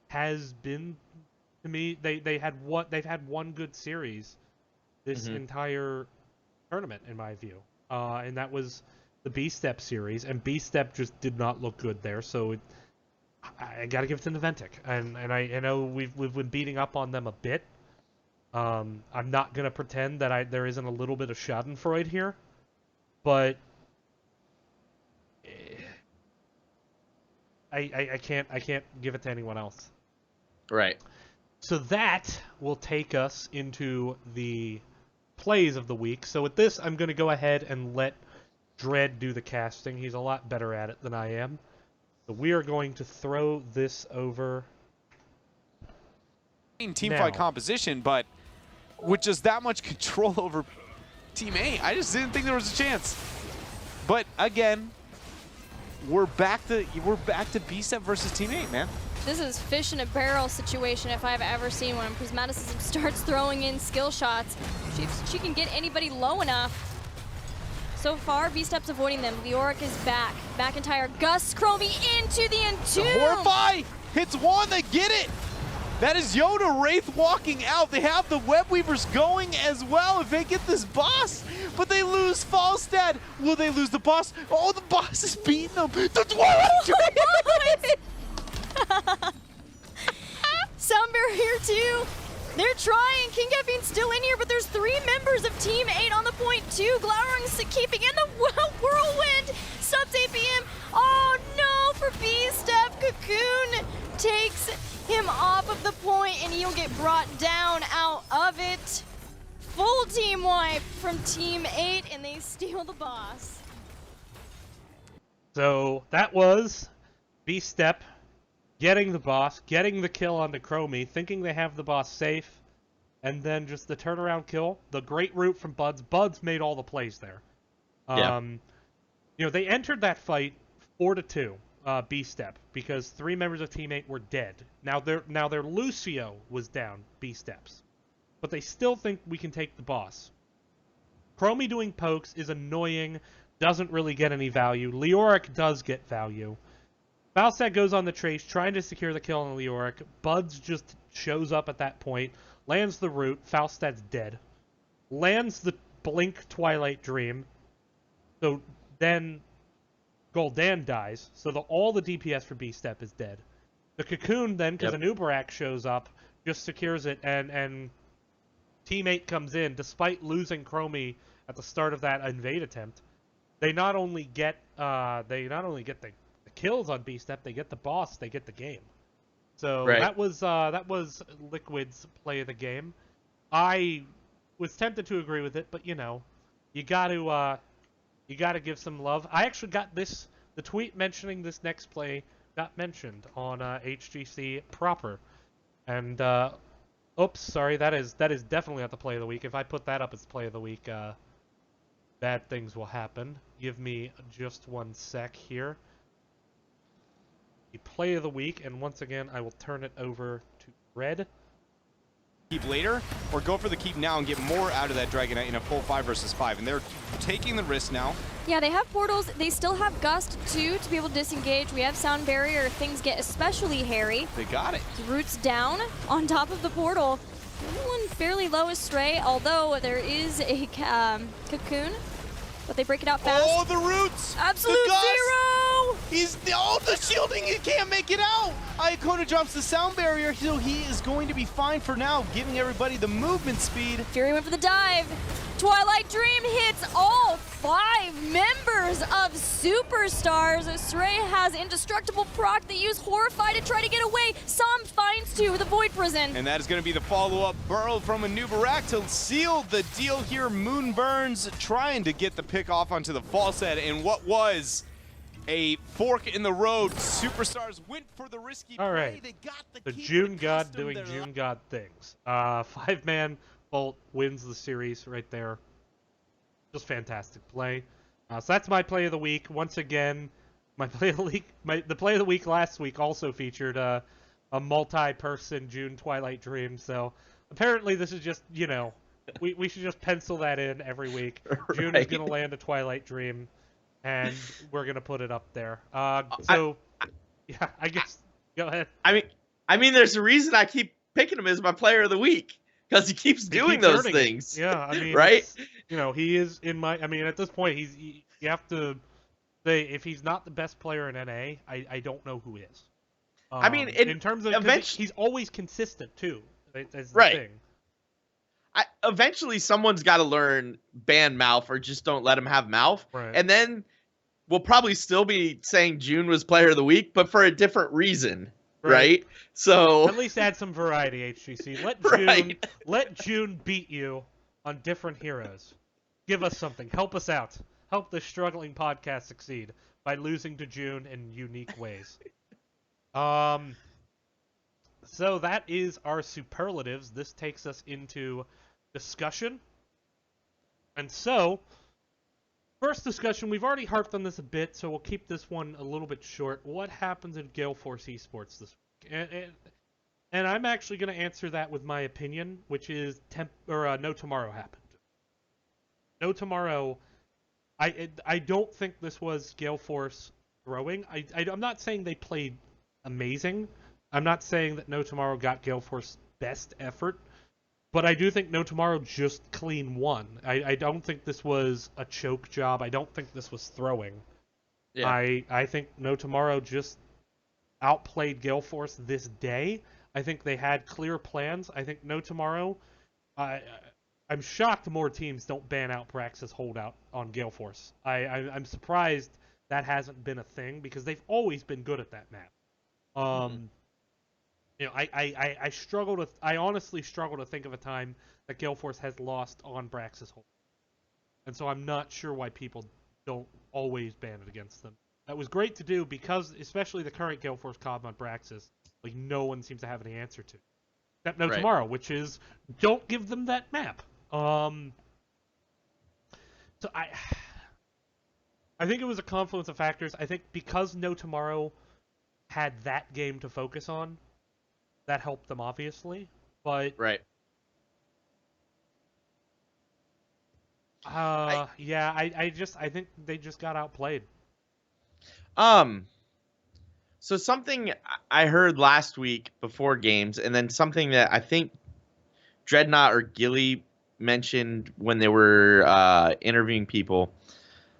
Speaker 2: has been, to me, they've had one good series this entire tournament, in my view, and that was the B-Step series, and B-Step just did not look good there, so I got to give it to Naventic. And I know we've been beating up on them a bit. I'm not going to pretend that there isn't a little bit of schadenfreude here, but I can't give it to anyone else.
Speaker 3: Right.
Speaker 2: So that will take us into the plays of the week. So with this, I'm going to go ahead and let Dread do the casting. He's a lot better at it than I am. So we are going to throw this over.
Speaker 4: Team fight composition, but with just that much control over Team A, I just didn't think there was a chance. But again, we're back to B-Step versus Team 8, man.
Speaker 5: This is fish in a barrel situation if I've ever seen one. Prismaticism starts throwing in skill shots. She can get anybody low enough. So far, B-Step's avoiding them. Leoric is back. McIntyre, Gus, Chromie into the Entomb.
Speaker 4: Horrify! Hits one, they get it! That is Yoda Wraith walking out. They have the Web Weavers going as well if they get this boss. But they lose Falstad. Will they lose the boss? Oh, the boss is beating them. The Twilight
Speaker 5: Sound Barrier 2. They're trying. King Caffeine's still in here, but there's 3 members of Team 8 on the point too. Glowring's keeping in the whirlwind. Subs APM. Oh no, for B-Step. Cocoon takes him off of the point, and he'll get brought down out of it. Full team wipe from Team 8, and they steal the boss.
Speaker 2: So that was B-Step getting the boss, getting the kill onto Chromie, thinking they have the boss safe, and then just the turnaround kill. The great route from Buds. Buds made all the plays there.
Speaker 3: Yeah.
Speaker 2: You know, they entered that fight 4-2. B-Step, because 3 members of Team 8 were dead. Now their Lucio was down, B-Steps. But they still think we can take the boss. Chromie doing pokes is annoying, doesn't really get any value. Leoric does get value. Falstad goes on the trace, trying to secure the kill on Leoric. Buds just shows up at that point, lands the root, Falstad's dead. Lands the Blink Twilight Dream. So then Gul'dan dies, so all the DPS for B-Step is dead. The Cocoon then, because an Uberak shows up, just secures it, and Team 8 comes in, despite losing Chromie at the start of that invade attempt. They not only get the kills on B-Step, they get the boss, they get the game. So that was Liquid's play of the game. I was tempted to agree with it, but you know, you got to give some love. I actually got the tweet mentioning this next play got mentioned on HGC proper. And, oops, sorry, that is definitely not the play of the week. If I put that up as play of the week, bad things will happen. Give me just 1 sec here. The play of the week, and once again, I will turn it over to Red.
Speaker 4: Keep later, or go for the keep now and get more out of that Dragonite in a full 5 versus 5. And they're taking the risk now.
Speaker 5: Yeah, they have portals. They still have Gust, too, to be able to disengage. We have Sound Barrier if things get especially hairy.
Speaker 4: They got it.
Speaker 5: Roots down on top of the portal. Everyone fairly low is Stray, although there is a Cocoon. But they break it out fast.
Speaker 4: Oh, the Roots!
Speaker 5: Absolute
Speaker 4: the Gust.
Speaker 5: zero!
Speaker 4: The shielding, he can't make it out! Iacona drops the Sound Barrier, so he is going to be fine for now, giving everybody the movement speed.
Speaker 5: Fury went for the dive. Twilight Dream hits all 5 members of Superstars. Stray has indestructible proc. They use Horrify to try to get away. Sam finds 2 with a Void Prison.
Speaker 4: And that is going to be the follow-up burrow from a Nubarak to seal the deal here. Moonburns trying to get the pick off onto the Falstad in what was a fork in the road. Superstars went for the risky
Speaker 2: All right.
Speaker 4: play. They got
Speaker 2: The
Speaker 4: key
Speaker 2: June
Speaker 4: to
Speaker 2: God
Speaker 4: custom
Speaker 2: doing
Speaker 4: their
Speaker 2: June God things. 5-man Bolt wins the series right there. Just fantastic play. So that's my play of the week. Once again, my play of the week. The play of the week last week also featured a multi-person June Twilight Dream. So apparently this is just, you know, we should just pencil that in every week. June is going to land a Twilight Dream, and we're going to put it up there. Yeah, I guess. Go ahead.
Speaker 3: I mean, there's a reason I keep picking him as my player of the week. Because he keeps doing those things.
Speaker 2: Yeah, I mean,
Speaker 3: right?
Speaker 2: You know, he is in my. I mean, at this point, you have to say if he's not the best player in NA, I don't know who is.
Speaker 3: I mean,
Speaker 2: in terms of he's always consistent too. That's the
Speaker 3: right.
Speaker 2: thing.
Speaker 3: Eventually, someone's got to learn ban Malf or just don't let him have Malf,
Speaker 2: Right.
Speaker 3: and then we'll probably still be saying June was player of the week, but for a different reason. Right? So
Speaker 2: at least add some variety, HGC. Let June beat you on different heroes. Give us something. Help us out. Help this struggling podcast succeed by losing to June in unique ways. So that is our superlatives. This takes us into discussion. And so, first discussion, we've already harped on this a bit, so we'll keep this one a little bit short. What happens in Gale Force Esports this week? And I'm actually going to answer that with my opinion, which is no tomorrow happened. No tomorrow. I don't think this was Gale Force throwing. I'm not saying they played amazing, I'm not saying that No Tomorrow got Gale Force's best effort, but I do think No Tomorrow just clean won. I don't think this was a choke job. I don't think this was throwing.
Speaker 3: Yeah.
Speaker 2: I think No Tomorrow just outplayed Gale Force this day. I think they had clear plans. I think No Tomorrow. I'm shocked more teams don't ban out Brax's holdout on Gale Force. I'm surprised that hasn't been a thing because they've always been good at that map. You know, I honestly struggle to think of a time that Gale Force has lost on Brax's hold. And so I'm not sure why people don't always ban it against them. That was great to do because, especially the current Gale Force comp on Braxis, like no one seems to have any answer to. Except No Tomorrow, which is don't give them that map. So I think it was a confluence of factors. I think because No Tomorrow had that game to focus on, that helped them obviously. But
Speaker 3: Right.
Speaker 2: yeah, I think they just got outplayed.
Speaker 3: So something I heard last week before games, and then something that I think Dreadnought or Gilly mentioned when they were interviewing people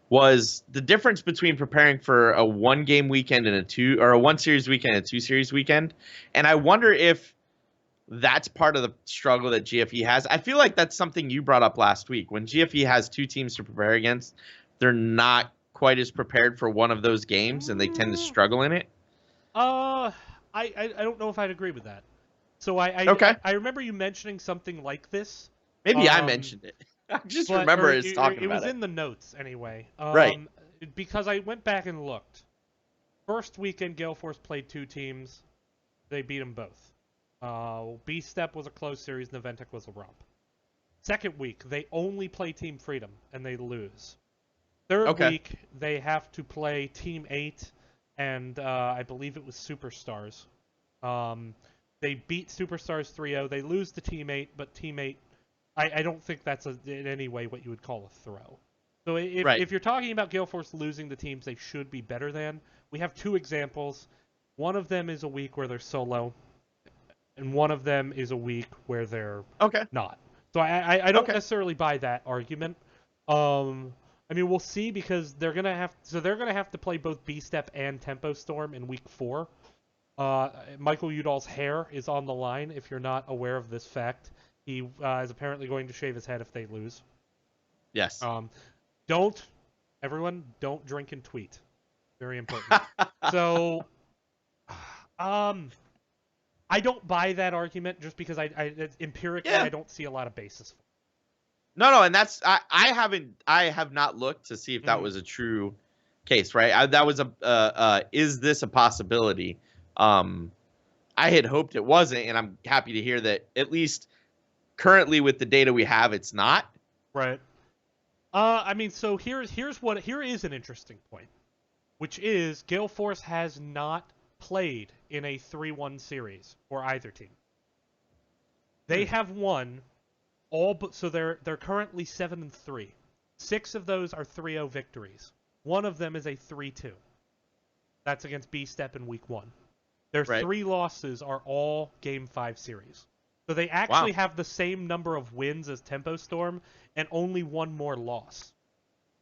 Speaker 3: was the difference between preparing for a 1-game weekend and a 1-series weekend and a 2-series weekend. And I wonder if that's part of the struggle that GFE has. I feel like that's something you brought up last week. When GFE has 2 teams to prepare against, they're not quite as prepared for one of those games, and they tend to struggle in it.
Speaker 2: I don't know if I'd agree with that. So
Speaker 3: Okay.
Speaker 2: I remember you mentioning something like this.
Speaker 3: Maybe I mentioned it. I just remember us talking about it.
Speaker 2: It was in the notes anyway.
Speaker 3: Right.
Speaker 2: Because I went back and looked. First weekend, Gale Force played 2 teams. They beat them both. B-Step was a close series, and Naventic was a romp. Second week, they only play Team Freedom, and they lose. Third week, they have to play Team 8, and I believe it was Superstars. They beat Superstars 3-0. They lose to Team 8, but Team 8, I don't think that's in any way what you would call a throw. So if you're talking about Gale Force losing the teams they should be better than, we have 2 examples. One of them is a week where they're solo, and one of them is a week where they're not. So I don't necessarily buy that argument. I mean, we'll see because they're gonna have to play both B-Step and Tempo Storm in week 4. Michael Udall's hair is on the line. If you're not aware of this fact, he is apparently going to shave his head if they lose.
Speaker 3: Yes.
Speaker 2: Everyone don't drink and tweet. Very important. So, I don't buy that argument just because empirically I don't see a lot of basis for it.
Speaker 3: No, and that's I have not looked to see if that was a true case, right? That was is this a possibility? I had hoped it wasn't, and I'm happy to hear that at least currently with the data we have, it's not.
Speaker 2: Right. I mean, so here is an interesting point, which is Gale Force has not played in a 3-1 series for either team. They have won so they're currently 7-3. 6 of those are 3-0 victories. One of them is a 3-2. That's against B-Step in week 1. Their 3 losses are all Game 5 series. So they actually have the same number of wins as Tempo Storm and only one more loss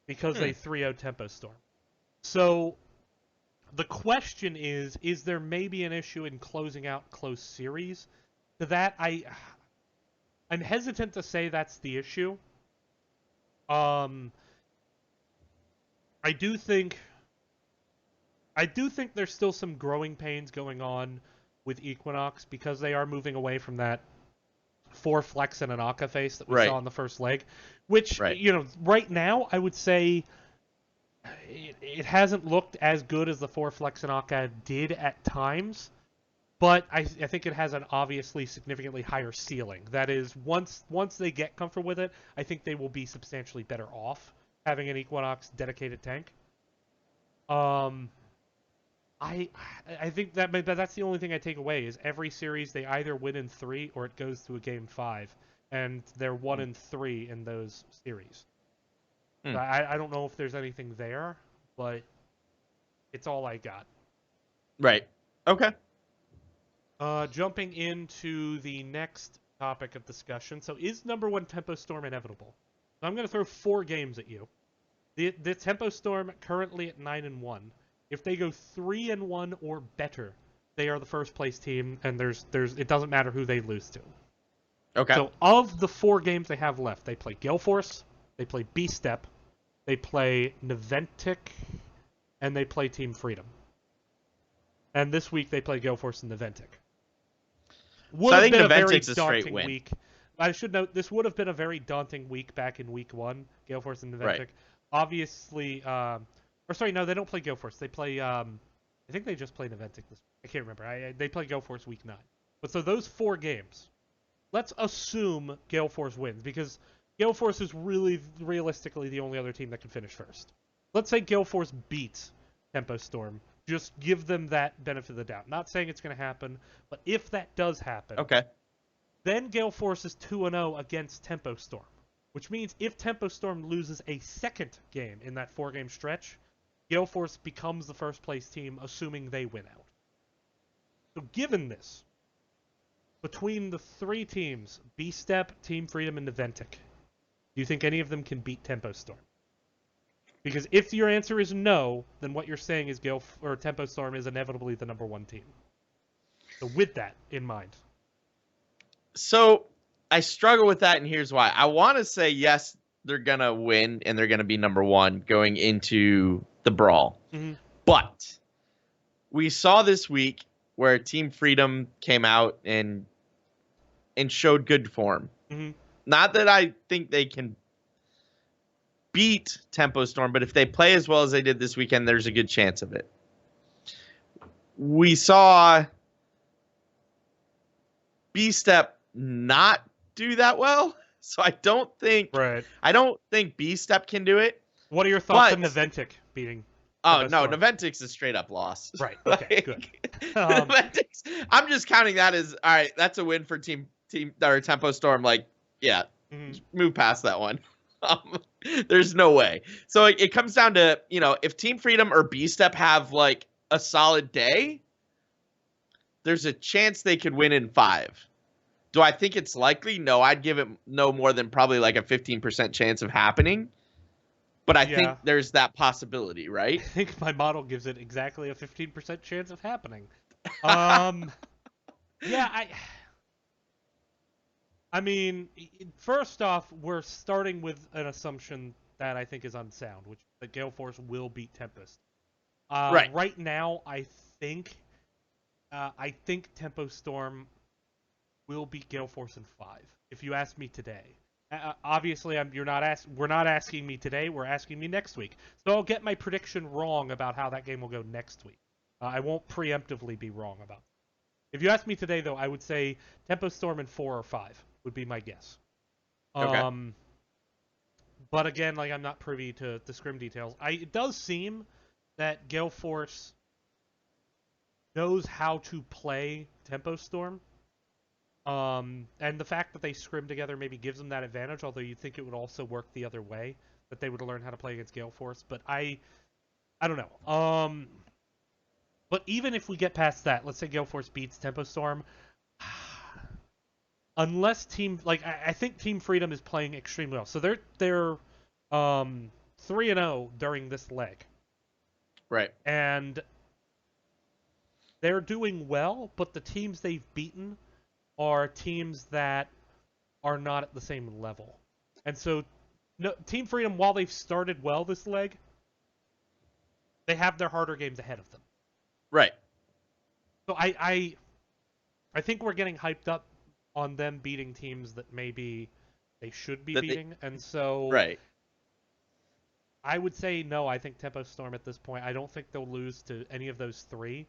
Speaker 2: because they 3-0 Tempo Storm. So the question is there maybe an issue in closing out close series? To that, I'm hesitant to say that's the issue. I do think there's still some growing pains going on with Equinox because they are moving away from that 4 flex and an Akka face that we saw in the first leg, which right now I would say it hasn't looked as good as the 4 flex and Akka did at times. But I think it has an obviously significantly higher ceiling. That is, once they get comfortable with it, I think they will be substantially better off having an Equinox dedicated tank. I think that's the only thing I take away is every series they either win in 3 or it goes to a game 5, and they're 1-3 in those series. So I don't know if there's anything there, but it's all I got.
Speaker 3: Right. Okay.
Speaker 2: Jumping into the next topic of discussion. So, is number 1 Tempo Storm inevitable? So I'm going to throw 4 games at you. The Tempo Storm currently at 9-1. If they go 3-1 or better, they are the first place team, and it doesn't matter who they lose to.
Speaker 3: Okay.
Speaker 2: So of the 4 games they have left, they play Gale Force, they play B-Step, they play Naventic, and they play Team Freedom. And this week they play Gale Force and Naventic.
Speaker 3: I think Naventic's a straight win.
Speaker 2: Week. I should note, this would have been a very daunting week back in week 1, Gale Force and Naventic.
Speaker 3: Right.
Speaker 2: Obviously, they don't play Gale Force. They play, I think they just play Naventic this week. I can't remember. They play Gale Force week 9. But so those 4 games, let's assume Gale Force wins, because Gale Force is really, realistically, the only other team that can finish first. Let's say Gale Force beats Tempo Storm. Just give them that benefit of the doubt. Not saying it's going to happen, but if that does happen,
Speaker 3: Okay.
Speaker 2: then Gale Force is 2-0 against Tempo Storm, which means if Tempo Storm loses a second game in that 4-game stretch, Gale Force becomes the first place team, assuming they win out. So given this, between the 3 teams, B-Step, Team Freedom, and Naventic, do you think any of them can beat Tempo Storm? Because if your answer is no, then what you're saying is Tempo Storm is inevitably the number 1 team. So with that in mind.
Speaker 3: So I struggle with that, and here's why. I want to say yes, they're going to win, and they're going to be number 1 going into the Brawl.
Speaker 2: Mm-hmm.
Speaker 3: But we saw this week where Team Freedom came out and showed good form.
Speaker 2: Mm-hmm.
Speaker 3: Not that I think they can beat Tempo Storm, but if they play as well as they did this weekend, there's a good chance of it. We saw B-Step not do that well, so I don't think B-Step can do it.
Speaker 2: What are your thoughts on Naventic beating?
Speaker 3: Oh no, Naventic's a straight up loss.
Speaker 2: Right. Okay. Good.
Speaker 3: Naventic's, I'm just counting that as all right. That's a win for team or Tempo Storm. Like, yeah, move past that one. There's no way. So it comes down to, if Team Freedom or B-Step have like a solid day, there's a chance they could win in 5. Do I think it's likely? No, I'd give it no more than probably like a 15% chance of happening. But I think there's that possibility, right?
Speaker 2: I think my model gives it exactly a 15% chance of happening. I mean, first off, we're starting with an assumption that I think is unsound, which is that Gale Force will beat Tempest.
Speaker 3: Right.
Speaker 2: Right now, I think Tempo Storm will beat Gale Force in 5. If you ask me today, obviously we're not asking me today. We're asking me next week. So I'll get my prediction wrong about how that game will go next week. I won't preemptively be wrong about it. If you ask me today, though, I would say Tempo Storm in 4 or 5 would be my guess.
Speaker 3: Okay.
Speaker 2: But again, I'm not privy to the scrim details. It does seem that Gale Force knows how to play Tempo Storm. And the fact that they scrim together maybe gives them that advantage, although you'd think it would also work the other way, that they would learn how to play against Gale Force. But I don't know. But even if we get past that, let's say Gale Force beats Tempo Storm, unless I think Team Freedom is playing extremely well. So they're 3-0 during this leg.
Speaker 3: Right.
Speaker 2: And they're doing well, but the teams they've beaten are teams that are not at the same level. And so Team Freedom, while they've started well this leg, they have their harder games ahead of them.
Speaker 3: Right.
Speaker 2: So I think we're getting hyped up on them beating teams that maybe they should be beating. And so
Speaker 3: right.
Speaker 2: I would say no, I think Tempo Storm at this point, I don't think they'll lose to any of those 3.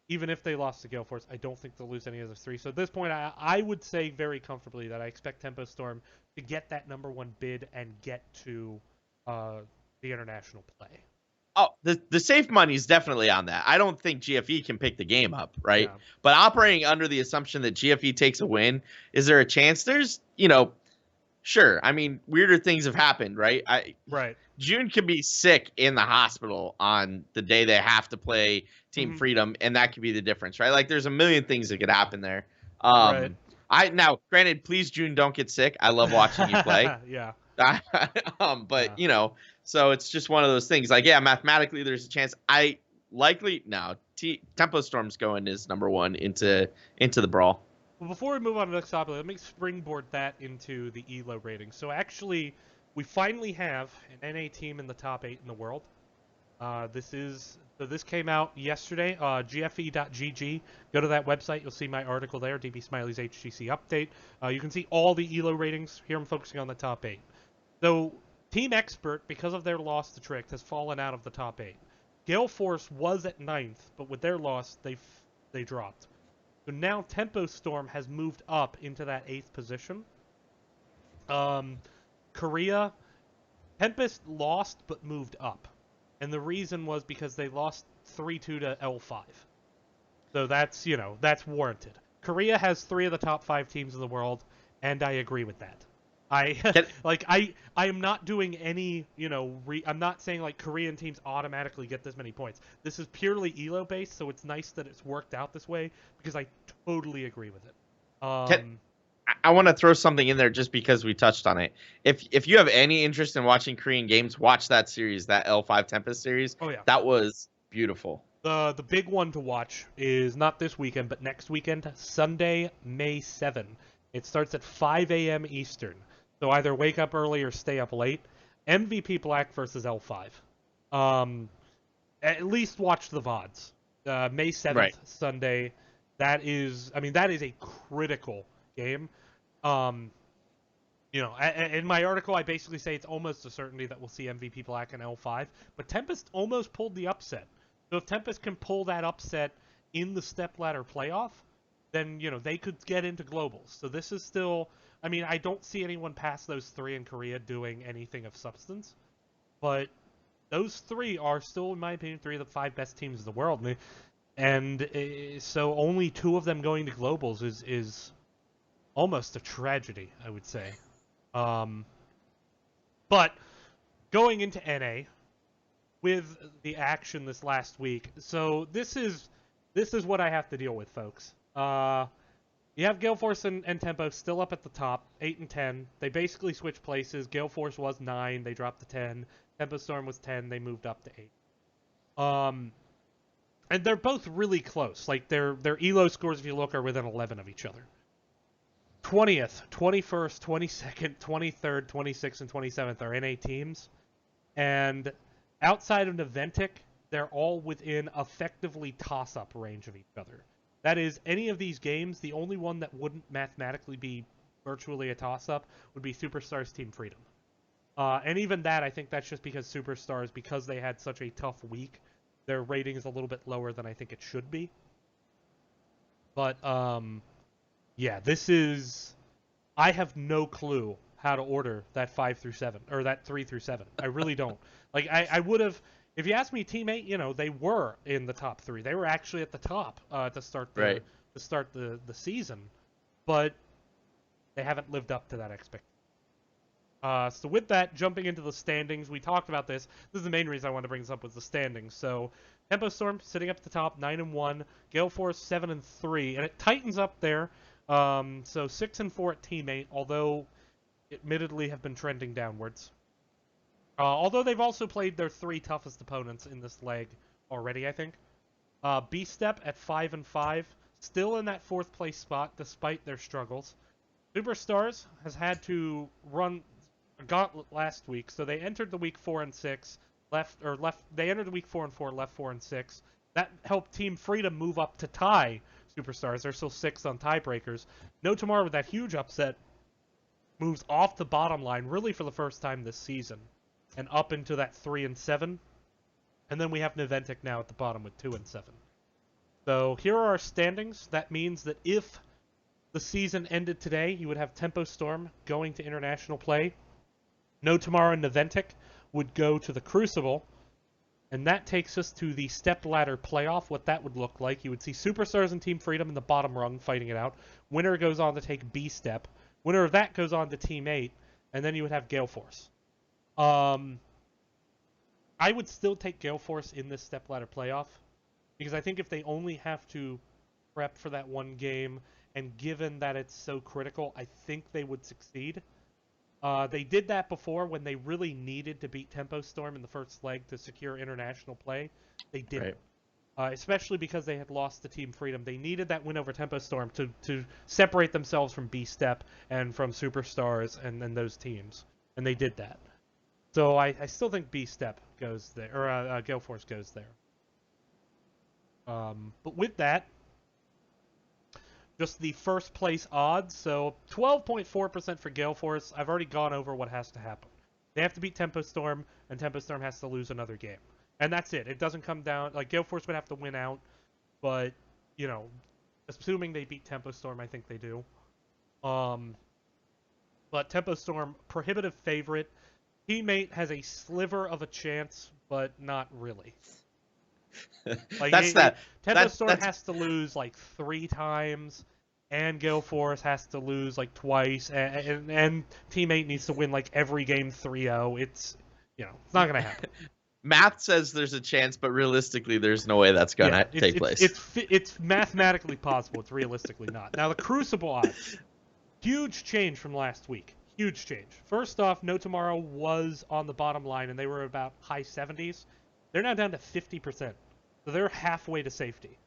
Speaker 2: Even if they lost to Gale Force, I don't think they'll lose any of those 3. So at this point, I would say very comfortably that I expect Tempo Storm to get that number 1 bid and get to the international play.
Speaker 3: Oh, the safe money is definitely on that. I don't think GFE can pick the game up, right?
Speaker 2: Yeah.
Speaker 3: But operating under the assumption that GFE takes a win, is there a chance? There's, Sure. I mean, weirder things have happened, right?
Speaker 2: Right.
Speaker 3: June could be sick in the hospital on the day they have to play Team
Speaker 2: Mhm.
Speaker 3: Freedom, and that could be the difference, right? Like, there's a million things that could happen there.
Speaker 2: Right.
Speaker 3: Now, granted, please, June, don't get sick. I love watching you play.
Speaker 2: Yeah.
Speaker 3: But
Speaker 2: Yeah.
Speaker 3: so it's just one of those things. Like, yeah, mathematically, there's a chance. Tempo Storm's going as number one into the brawl.
Speaker 2: Well, before we move on to the next topic, let me springboard that into the ELO rating. So actually, we finally have an NA team in the top 8 in the world. This came out yesterday. GFE.gg. Go to that website. You'll see my article there. DB Smiley's HGC update. You can see all the ELO ratings. Here I'm focusing on the top 8. So Team Expert, because of their loss to Tricked, has fallen out of the top 8. Gale Force was at 9th, but with their loss, they dropped. So now Tempo Storm has moved up into that 8th position. Korea, Tempest lost but moved up. And the reason was because they lost 3-2 to L5. So that's warranted. Korea has 3 of the top 5 teams in the world, and I agree with that. I am not doing any, I'm not saying like Korean teams automatically get this many points. This is purely ELO based, so it's nice that it's worked out this way because I totally agree with it.
Speaker 3: I want to throw something in there just because we touched on it. If you have any interest in watching Korean games, watch that series, that L5 Tempest series.
Speaker 2: Oh yeah.
Speaker 3: That was beautiful.
Speaker 2: The big one to watch is not this weekend, but next weekend, Sunday, May 7. It starts at 5 a.m. Eastern. So either wake up early or stay up late. MVP Black versus L5. At least watch the VODs. May 7th,
Speaker 3: Right.
Speaker 2: Sunday. That is a critical game. In my article, I basically say it's almost a certainty that we'll see MVP Black and L5. But Tempest almost pulled the upset. So if Tempest can pull that upset in the stepladder playoff, then, they could get into globals. So this is still... I don't see anyone past those 3 in Korea doing anything of substance. But those 3 are still, in my opinion, 3 of the 5 best teams in the world. So only 2 of them going to globals is almost a tragedy, I would say. But going into NA, with the action this last week, so this is what I have to deal with, folks. You have Gale Force and Tempo still up at the top, 8 and 10. They basically switched places. Gale Force was 9, they dropped to 10. Tempo Storm was 10, they moved up to 8. And they're both really close. Like their ELO scores, if you look, are within 11 of each other. 20th, 21st, 22nd, 23rd, 26th, and 27th are NA teams. And outside of Naventic, they're all within effectively toss-up range of each other. That is, any of these games, the only one that wouldn't mathematically be virtually a toss-up would be Superstars Team Freedom. And even that, I think that's just because Superstars, because they had such a tough week, their rating is a little bit lower than I think it should be. But, yeah, this is... I have no clue how to order that 5 through 7, or that 3 through 7. I really don't. Like, I would have... If you ask me, Team 8, they were in the top 3. They were actually at the top to start the season, but they haven't lived up to that expectation. So with that, jumping into the standings, we talked about this. This is the main reason I wanted to bring this up, was the standings. So Tempo Storm sitting up at the top, 9 and 1. Gale Force 7 and 3, and it tightens up there. So 6 and 4 at Team 8, although admittedly have been trending downwards. Although they've also played their 3 toughest opponents in this leg already, I think. B-Step at 5 and 5, still in that 4th place spot despite their struggles. Superstars has had to run a gauntlet last week, so they entered the week 4 and 6, they entered the week 4 and 4, left 4 and 6. That helped Team Freedom move up to tie Superstars. They're still 6th on tiebreakers. No Tomorrow, with that huge upset, moves off the bottom line really for the first time this season, and up into that 3 and 7. And then we have Naventic now at the bottom with 2 and 7. So here are our standings. That means that if the season ended today, you would have Tempo Storm going to international play. No Tomorrow and Naventic would go to the Crucible. And that takes us to the step-ladder playoff, what that would look like. You would see Superstars and Team Freedom in the bottom rung fighting it out. Winner goes on to take B-Step. Winner of that goes on to Team 8. and then you would have Gale Force. I would still take Gale Force in this stepladder playoff, because I think if they only have to prep for that one game, and given that it's so critical, I think they would succeed. They did that before when they really needed to beat Tempo Storm in the first leg to secure international play. They didn't. Especially because they had lost to Team Freedom. They needed that win over Tempo Storm to separate themselves from B-Step and from Superstars and those teams. And they did that. So I still think B-Step goes there, or Gale Force goes there. But with that, just the first place odds. So 12.4% for Gale Force. I've already gone over what has to happen. They have to beat Tempo Storm, and Tempo Storm has to lose another game. And that's it. It doesn't come down... Like, Gale Force would have to win out, but, you know, assuming they beat Tempo Storm, I think they do. But Tempo Storm, prohibitive favorite. Teammate has a sliver of a chance, but not really. Like, Tempo Storm has to lose, like, 3 times, and Gale Force has to lose, like, twice, and Teammate needs to win, like, every game 3-0. It's, you know, it's not going to happen.
Speaker 3: Math says there's a chance, but realistically, there's no way that's going to take place.
Speaker 2: It's mathematically possible. It's realistically not. Now, the Crucible odds. Huge change from last week. Huge change. First off, No Tomorrow was on the bottom line, and they were about high 70s. They're now down to 50%. So they're halfway to safety.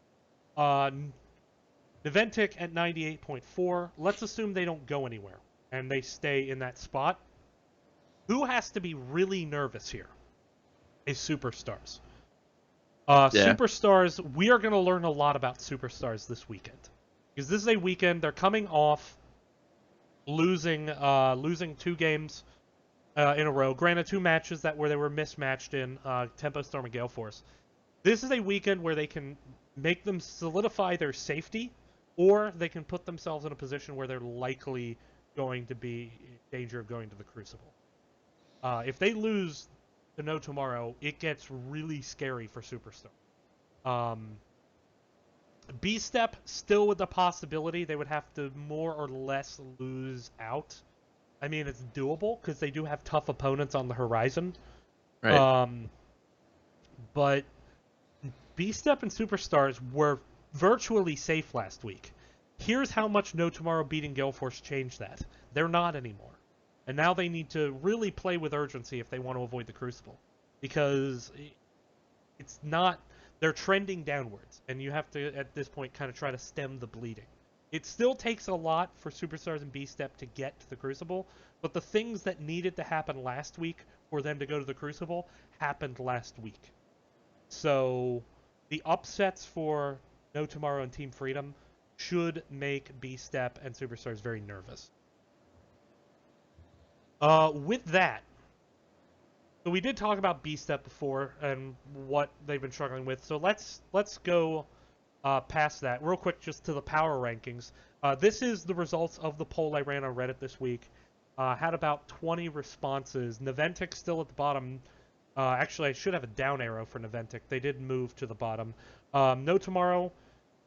Speaker 2: Niventic at 98.4. Let's assume they don't go anywhere, and they stay in that spot. Who has to be really nervous here? Is Superstars. Superstars, we are going to learn a lot about Superstars this weekend. Because this is a weekend, they're coming off losing 2 games in a row. Granted, 2 matches where they were mismatched in Tempo Storm and Gale Force. This is a weekend where they can make them solidify their safety, or they can put themselves in a position where they're likely going to be in danger of going to the Crucible. If they lose the No Tomorrow, it gets really scary for Superstar. B-Step, still with the possibility they would have to more or less lose out. I mean, it's doable, because they do have tough opponents on the horizon.
Speaker 3: Right.
Speaker 2: But B-Step and Superstars were virtually safe last week. Here's how much No Tomorrow beating Gale Force changed that. They're not anymore. And now they need to really play with urgency if they want to avoid the Crucible. Because it's not... They're trending downwards. And you have to, at this point, kind of try to stem the bleeding. It still takes a lot for Superstars and B-Step to get to the Crucible. But the things that needed to happen last week for them to go to the Crucible happened last week. So the upsets for No Tomorrow and Team Freedom should make B-Step and Superstars very nervous. With that, so we did talk about B-Step before and what they've been struggling with. So let's go past that real quick, just to the power rankings. This is the results of the poll I ran on Reddit this week. Had about 20 responses. Niventic still at the bottom. Actually, I should have a down arrow for Niventic. They did move to the bottom. No Tomorrow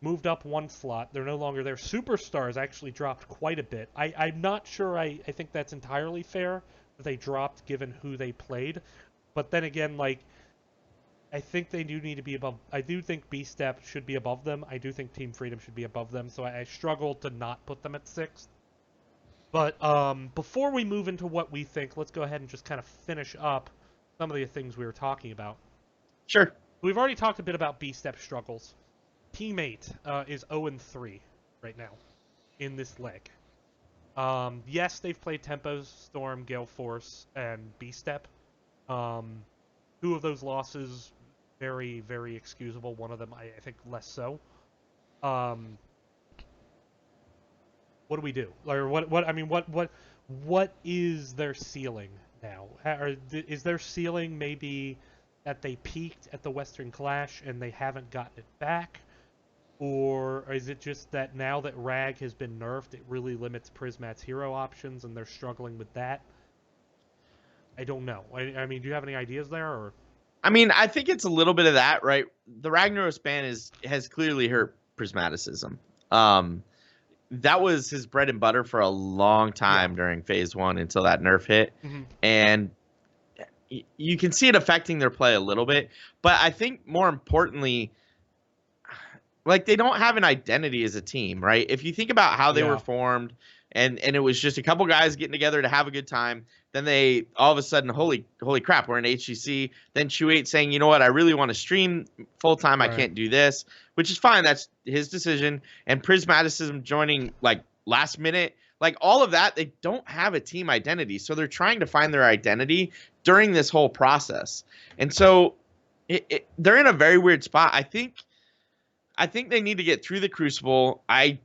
Speaker 2: moved up 1 slot. They're no longer there. Superstars actually dropped quite a bit. I'm not sure I think that's entirely fair that they dropped given who they played. But then again, like, I think they do need to be above... I do think B-Step should be above them. I do think Team Freedom should be above them. So I struggle to not put them at 6th. But before we move into what we think, let's go ahead and just kind of finish up some of the things we were talking about.
Speaker 3: Sure.
Speaker 2: We've already talked a bit about B-Step struggles. Teammate is 0-3 right now in this leg. Yes, they've played Tempo Storm, Gale Force, and B-Step. 2 of those losses, very, very excusable. One of them, I think, less so. What do we do? Or what is their ceiling now? Is their ceiling maybe that they peaked at the Western Clash and they haven't gotten it back? Or is it just that now that Rag has been nerfed, it really limits Prismat's hero options and they're struggling with that? I don't know. I mean, do you have any ideas there? Or
Speaker 3: I mean, I think it's a little bit of that, right? The Ragnaros ban has clearly hurt Prismaticism. that was his bread and butter for a long time during phase 1 until that nerf hit.
Speaker 2: Mhm.
Speaker 3: And you can see it affecting their play a little bit, but I think more importantly, like, they don't have an identity as a team, right? If you think about how they were formed, and it was just a couple guys getting together to have a good time, then they all of a sudden, holy crap, we're in HGC. Then Chew8 saying, you know what, I really want to stream full time.
Speaker 2: Right.
Speaker 3: I can't do this, which is fine. That's his decision. And Prismaticism joining like last minute, like all of that, they don't have a team identity. So they're trying to find their identity during this whole process. And so they're in a very weird spot. I think they need to get through the Crucible. I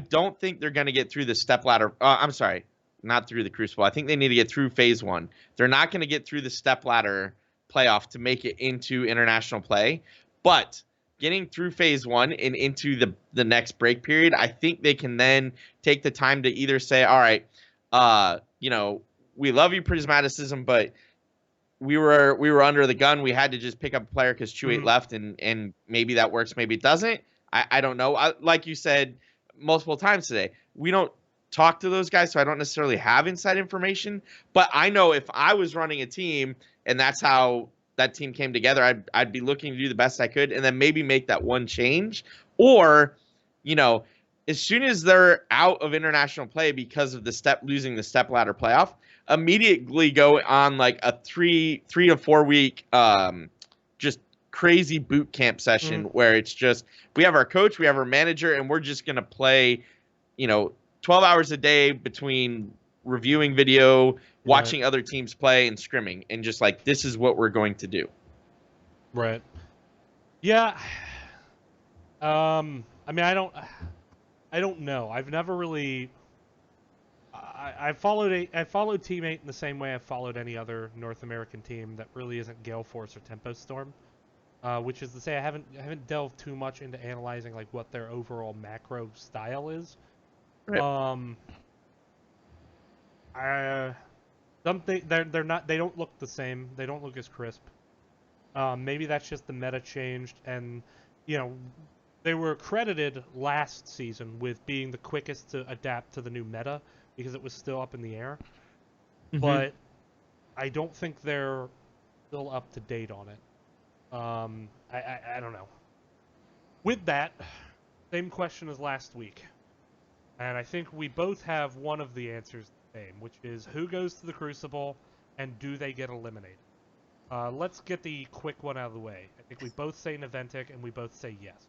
Speaker 3: don't think they're going to get through the stepladder. I'm sorry, not through the Crucible. I think they need to get through phase 1. They're not going to get through the stepladder playoff to make it into international play. But getting through phase 1 and into the next break period, I think they can then take the time to either say, all right, we love you, Prismaticism, but we were under the gun. We had to just pick up a player because Chew8 left, and maybe that works, maybe it doesn't. I don't know. Like you said multiple times today, we don't talk to those guys, so I don't necessarily have inside information. But I know if I was running a team and that's how that team came together, I'd be looking to do the best I could, and then maybe make that one change. Or, as soon as they're out of international play because of losing the stepladder playoff, immediately go on like a 3 to 4 week just crazy boot camp session where it's just, we have our coach, we have our manager, and we're just going to play 12 hours a day between reviewing video, watching other teams play, and scrimming, and just like, this is what we're going to do.
Speaker 2: Right. Yeah. I mean, I don't know. I've never really. I followed Team 8 in the same way I've followed any other North American team that really isn't Gale Force or Tempo Storm, which is to say I haven't delved too much into analyzing like what their overall macro style is.
Speaker 3: Right.
Speaker 2: They don't look the same. They don't look as crisp. Maybe that's just the meta changed, and they were credited last season with being the quickest to adapt to the new meta because it was still up in the air. But I don't think they're still up to date on it. I don't know. With that, same question as last week. And I think we both have one of the answers the same, which is who goes to the Crucible and do they get eliminated? Let's get the quick one out of the way. I think we both say Naventic and we both say yes.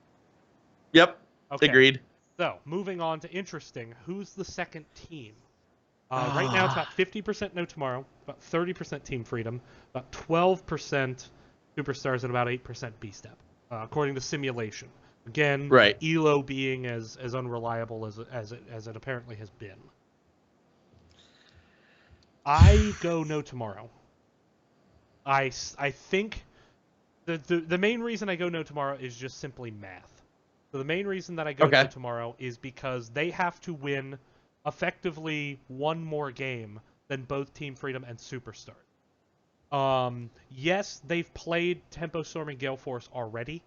Speaker 3: Yep.
Speaker 2: Okay.
Speaker 3: Agreed.
Speaker 2: So, moving on to interesting, who's the second team? Right now, it's about 50% No Tomorrow, about 30% Team Freedom, about 12% Superstars, and about 8% B-Step, according to simulation. Again,
Speaker 3: right.
Speaker 2: ELO being as unreliable as it apparently has been. I go No Tomorrow. I think the main reason I go No Tomorrow is just simply math. So the main reason that I go No Tomorrow is because they have to win effectively one more game than both Team Freedom and Superstars. Yes, they've played Tempo Storm and Gale Force already,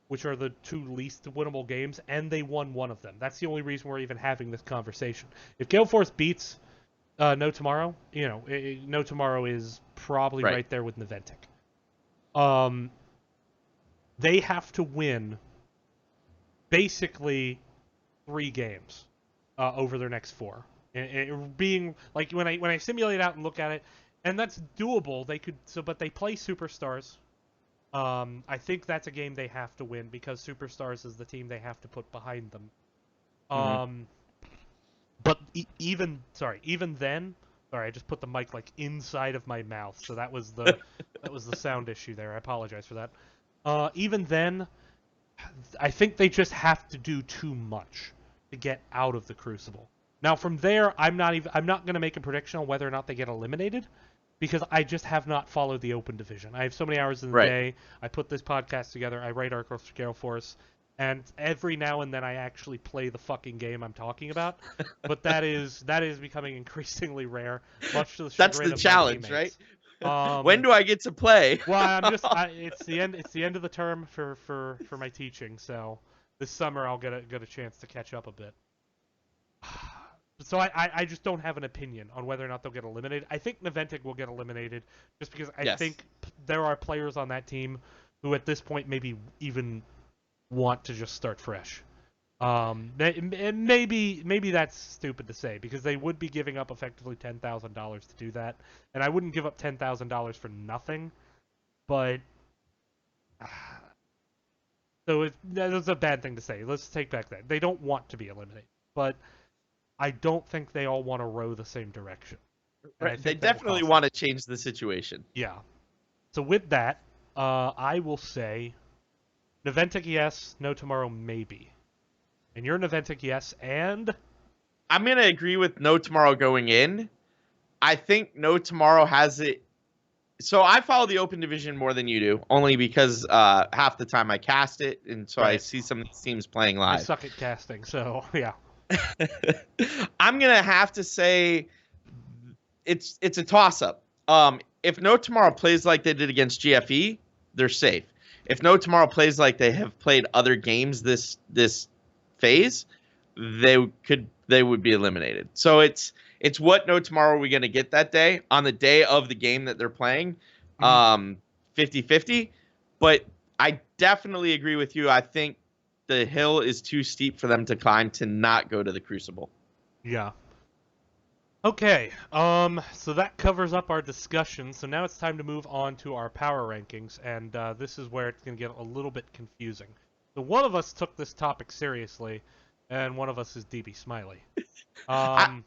Speaker 2: which are the two least winnable games, and they won one of them. That's the only reason we're even having this conversation. If Gale Force beats No Tomorrow, No Tomorrow is probably right there with Naventic. They have to win basically 3 games over their next 4. It being like when I simulate out and look at it, and that's doable. But they play Superstars. I think that's a game they have to win because Superstars is the team they have to put behind them. But even then, sorry, I just put the mic like inside of my mouth, so that was the sound issue there. I apologize for that. Even then, I think they just have to do too much to get out of the Crucible. Now from there, I'm not going to make a prediction on whether or not they get eliminated, because I just have not followed the Open Division. I have so many hours in the day. I put this podcast together. I write articles for Gale Force, and every now and then I actually play the fucking game I'm talking about. But that is becoming increasingly rare, much to the chagrin
Speaker 3: That's the
Speaker 2: of
Speaker 3: challenge,
Speaker 2: my teammates. Right?
Speaker 3: When do I get to play?
Speaker 2: Well, it's the end of the term for my teaching, so this summer I'll get a chance to catch up a bit. So I just don't have an opinion on whether or not they'll get eliminated. I think Naventic will get eliminated just because I
Speaker 3: Yes.
Speaker 2: think there are players on that team who at this point maybe even want to just start fresh. And maybe that's stupid to say because they would be giving up effectively $10,000 to do that, and I wouldn't give up $10,000 for nothing. But so that's a bad thing to say. Let's take back that they don't want to be eliminated, but I don't think they all want to row the same direction. And I
Speaker 3: Right.
Speaker 2: think
Speaker 3: They
Speaker 2: that will
Speaker 3: definitely
Speaker 2: cost
Speaker 3: want to change the situation.
Speaker 2: yeah. So with that, I will say Naventic yes, No Tomorrow maybe. And you're Naventic yes, and
Speaker 3: I'm going to agree with No Tomorrow going in. I think No Tomorrow has it. So I follow the open division more than you do, only because half the time I cast it, and so I
Speaker 2: Right.
Speaker 3: see some of these teams playing
Speaker 2: I
Speaker 3: live.
Speaker 2: suck at casting, so yeah.
Speaker 3: I'm going to have to say it's a toss-up. If No Tomorrow plays like they did against GFE, they're safe. If No Tomorrow plays like they have played other games this phase, they would be eliminated. So it's what No Tomorrow are we going to get that day on the day of the game that they're playing, 50-50. But I definitely agree with you. I think the hill is too steep for them to climb to not go to the Crucible.
Speaker 2: Yeah. Okay, so that covers up our discussion. So now it's time to move on to our power rankings, and this is where it's going to get a little bit confusing. So one of us took this topic seriously, and one of us is DB Smiley.
Speaker 3: I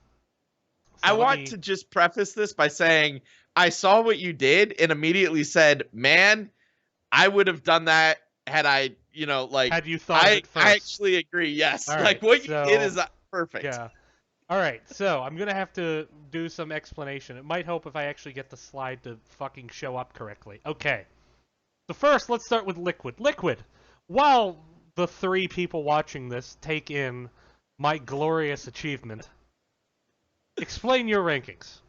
Speaker 2: so let
Speaker 3: want
Speaker 2: me-
Speaker 3: to just preface this by saying I saw what you did and immediately said, man, I would have done that had I,
Speaker 2: had you thought of
Speaker 3: I
Speaker 2: it first.
Speaker 3: actually agree. Yes.
Speaker 2: All
Speaker 3: Like
Speaker 2: right,
Speaker 3: what you
Speaker 2: so-
Speaker 3: did is perfect.
Speaker 2: Yeah. All right, so I'm going to have to do some explanation. It might help if I actually get the slide to fucking show up correctly. Okay. So first, let's start with Liquid. Liquid, while the 3 people watching this take in my glorious achievement, explain your rankings.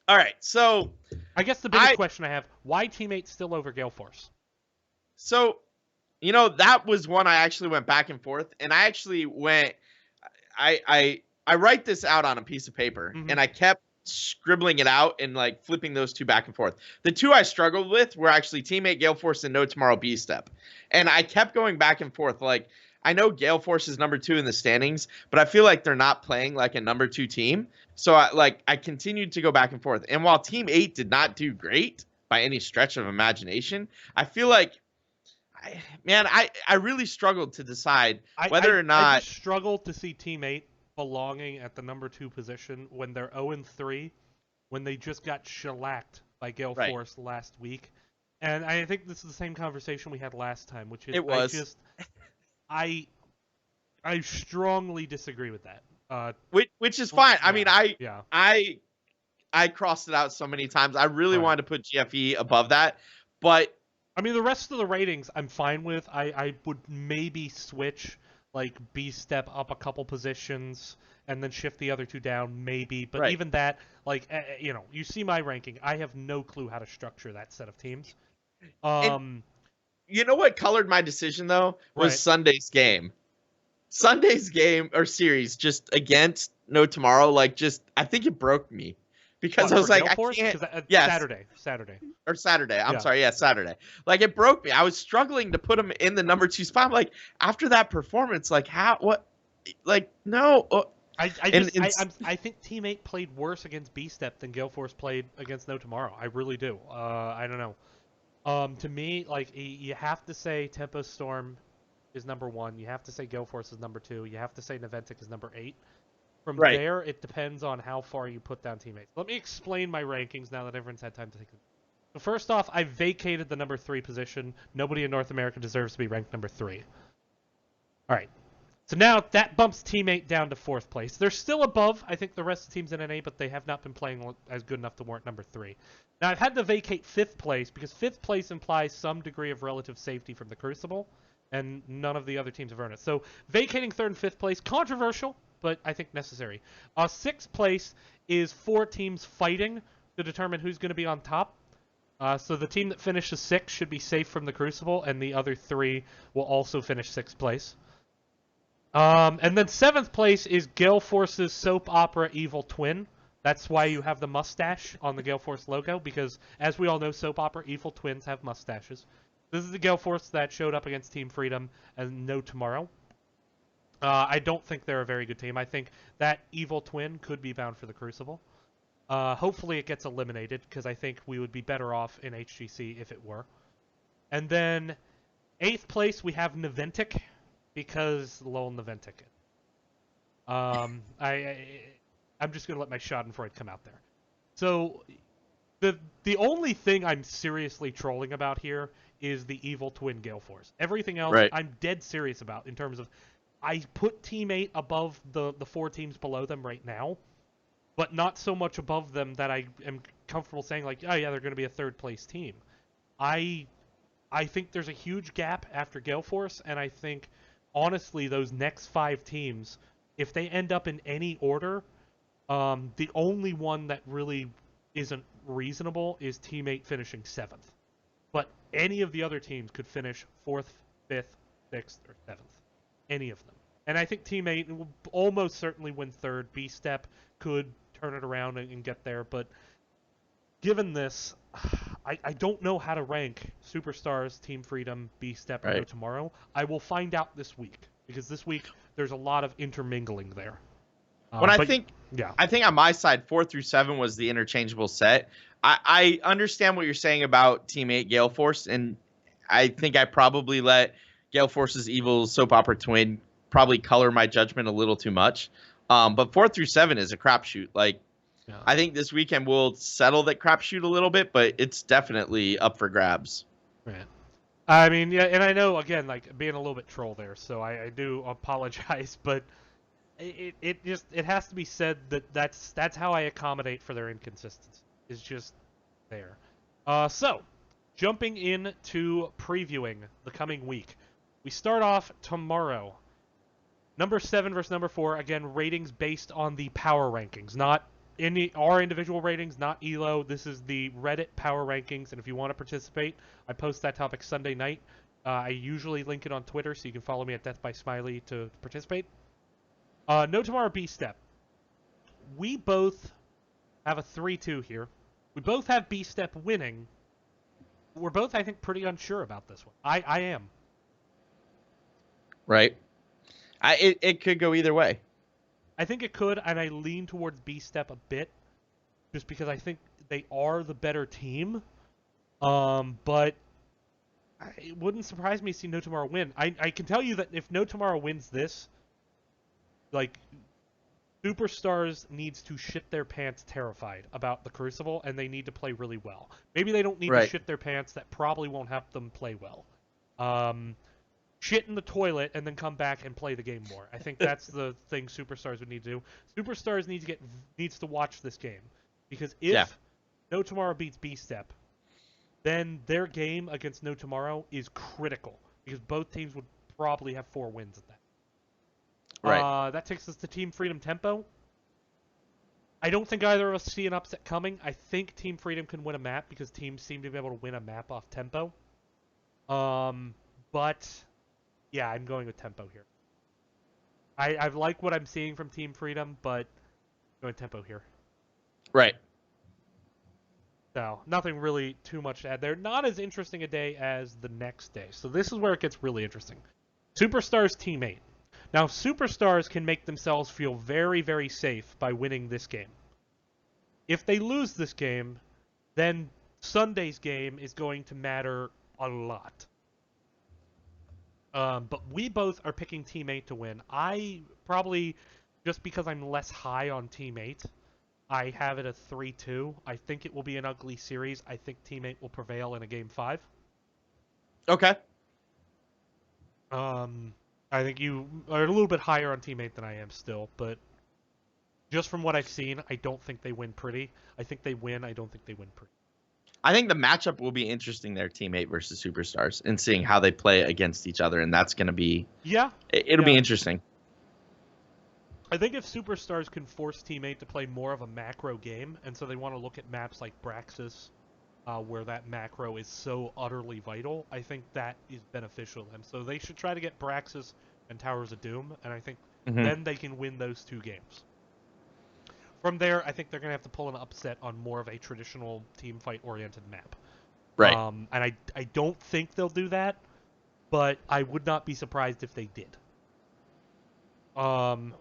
Speaker 3: All right. So
Speaker 2: I guess the biggest question I have, why teammates still over Gale Force?
Speaker 3: So, that was one I actually went back and forth, and I actually went. I write this out on a piece of paper,
Speaker 2: Mhm.
Speaker 3: and I kept scribbling it out and like flipping those two back and forth. The two I struggled with were actually Teammate Gale Force and No Tomorrow B Step, and I kept going back and forth. Like I know Gale Force is number 2 in the standings, but I feel like they're not playing like a number 2 team. So I continued to go back and forth. And while Team 8 did not do great by any stretch of imagination, I feel like. I really struggled to decide whether or not
Speaker 2: I just struggled to see Team 8 belonging at the number 2 position when they're 0-3, when they just got shellacked by Gale
Speaker 3: Right.
Speaker 2: Force last week. And I think this is the same conversation we had last time, which is
Speaker 3: It was.
Speaker 2: I strongly disagree with that.
Speaker 3: which is fine. I mean,
Speaker 2: yeah.
Speaker 3: I crossed it out so many times. I really
Speaker 2: Right.
Speaker 3: wanted to put GFE above that, but
Speaker 2: I mean, the rest of the ratings I'm fine with. I would maybe switch, like, B-step up a couple positions and then shift the other 2 down, maybe. But
Speaker 3: Right.
Speaker 2: even that, like, you see my ranking. I have no clue how to structure that set of teams.
Speaker 3: you know what colored my decision though was
Speaker 2: Right.
Speaker 3: Sunday's game. Sunday's game or series just against No Tomorrow, like just I think it broke me because
Speaker 2: what,
Speaker 3: I was
Speaker 2: for
Speaker 3: like
Speaker 2: Gale
Speaker 3: I
Speaker 2: Force?
Speaker 3: can't.
Speaker 2: 'Cause,
Speaker 3: Yes.
Speaker 2: Saturday.
Speaker 3: Or Saturday. I'm
Speaker 2: Yeah.
Speaker 3: sorry. Yeah, Saturday. Like it broke me. I was struggling to put him in the number 2 spot. I'm like after that performance, like how what, like no.
Speaker 2: I
Speaker 3: And
Speaker 2: think Team 8 played worse against B-step than Gale Force played against No Tomorrow. I really do. I don't know. To me, like, you have to say Tempo Storm is number 1. You have to say Gale Force is number 2. You have to say Naventic is number 8. From
Speaker 3: Right.
Speaker 2: there, it depends on how far you put down teammates. Let me explain my rankings now that everyone's had time to think. So first off, I vacated the number 3 position. Nobody in North America deserves to be ranked number 3. All right. So now that bumps Team 8 down to 4th place. They're still above, I think, the rest of the teams in NA, but they have not been playing as good enough to warrant number 3. Now, I've had to vacate 5th place because 5th place implies some degree of relative safety from the Crucible, and none of the other teams have earned it. So vacating 3rd and 5th place, controversial, but I think necessary. 6th place is 4 teams fighting to determine who's going to be on top. So the team that finishes 6th should be safe from the Crucible, and the other 3 will also finish 6th place. And then 7th place is Gale Force's soap opera evil twin. That's why you have the mustache on the Gale Force logo, because as we all know, soap opera evil twins have mustaches. This is the Gale Force that showed up against Team Freedom and No Tomorrow. I don't think they're a very good team. I think that evil twin could be bound for the Crucible. Hopefully it gets eliminated, because I think we would be better off in HGC if it were. And then 8th place, we have Naventic, because lol Naventic. I'm just going to let my Schadenfreude come out there. So, the only thing I'm seriously trolling about here is the evil twin Gale Force. Everything else,
Speaker 3: Right.
Speaker 2: I'm dead serious about in terms of, I put Team 8 above the 4 teams below them right now, but not so much above them that I am comfortable saying, like, oh yeah, they're going to be a 3rd place team. I think there's a huge gap after Gale Force, and I think, honestly, those next 5 teams, if they end up in any order, the only one that really isn't reasonable is Team 8 finishing 7th. But any of the other teams could finish 4th, 5th, 6th, or 7th. Any of them. And I think Team 8 will almost certainly win 3rd. B-Step could turn it around and get there, but given this, I don't know how to rank Superstars, Team Freedom, B-Step, and No Tomorrow. I will find out this week, because this week there's a lot of intermingling there.
Speaker 3: I think on my side, 4 through 7 was the interchangeable set. I understand what you're saying about Team 8 Gale Force, and I think I probably let Gale Force's evil soap opera twin probably color my judgment a little too much. But 4 through 7 is a crapshoot. Like, yeah. I think this weekend we'll settle that crapshoot a little bit, but it's definitely up for grabs.
Speaker 2: Right. I mean, yeah, and I know, again, like, being a little bit troll there, so I do apologize, but it has to be said that that's how I accommodate for their inconsistency. Is just there. So, jumping into previewing the coming week. We start off tomorrow. Number 7 versus number 4. Again, ratings based on the power rankings, not our individual ratings, not ELO. This is the Reddit power rankings, and if you want to participate, I post that topic Sunday night. I usually link it on Twitter, so you can follow me at Death by Smiley to participate. No Tomorrow B-Step. We both have a 3-2 here. We both have B-Step winning. We're both, I think, pretty unsure about this one. I am.
Speaker 3: Right. It could go either way.
Speaker 2: I think it could, and I lean towards B-Step a bit, just because I think they are the better team. But it wouldn't surprise me to see No Tomorrow win. I can tell you that if No Tomorrow wins this, like, Superstars needs to shit their pants terrified about the Crucible, and they need to play really well. Maybe they don't need to shit their pants. That probably won't help them play well. Shit in the toilet and then come back and play the game more. I think that's the thing Superstars would need to do. Superstars needs to watch this game, because if No Tomorrow beats B-Step, then their game against No Tomorrow is critical, because both teams would probably have 4 wins at that.
Speaker 3: Right.
Speaker 2: That takes us to Team Freedom Tempo. I don't think either of us see an upset coming. I think Team Freedom can win a map, because teams seem to be able to win a map off Tempo. But yeah, I'm going with Tempo here. I like what I'm seeing from Team Freedom, but I'm going Tempo here.
Speaker 3: Right.
Speaker 2: So, nothing really too much to add there. Not as interesting a day as the next day. So this is where it gets really interesting. Superstars Team 8. Now, Superstars can make themselves feel very, very safe by winning this game. If they lose this game, then Sunday's game is going to matter a lot. But we both are picking Team 8 to win. I probably, just because I'm less high on Team 8, I have it a 3-2. I think it will be an ugly series. I think Team 8 will prevail in a Game 5.
Speaker 3: Okay.
Speaker 2: I think you are a little bit higher on Team 8 than I am still, but just from what I've seen, I don't think they win pretty. I think they win. I don't think they win pretty.
Speaker 3: I think the matchup will be interesting there, Team 8 versus Superstars, and seeing how they play against each other, and that's going to be...
Speaker 2: Yeah.
Speaker 3: It'll be interesting.
Speaker 2: I think if Superstars can force Team 8 to play more of a macro game, and so they want to look at maps like Braxis, where that macro is so utterly vital, I think that is beneficial to them. So they should try to get Braxis and Towers of Doom, and I think
Speaker 3: Mhm.
Speaker 2: then they can win those 2 games. From there, I think they're going to have to pull an upset on more of a traditional team fight-oriented map.
Speaker 3: Right.
Speaker 2: And I don't think they'll do that, but I would not be surprised if they did.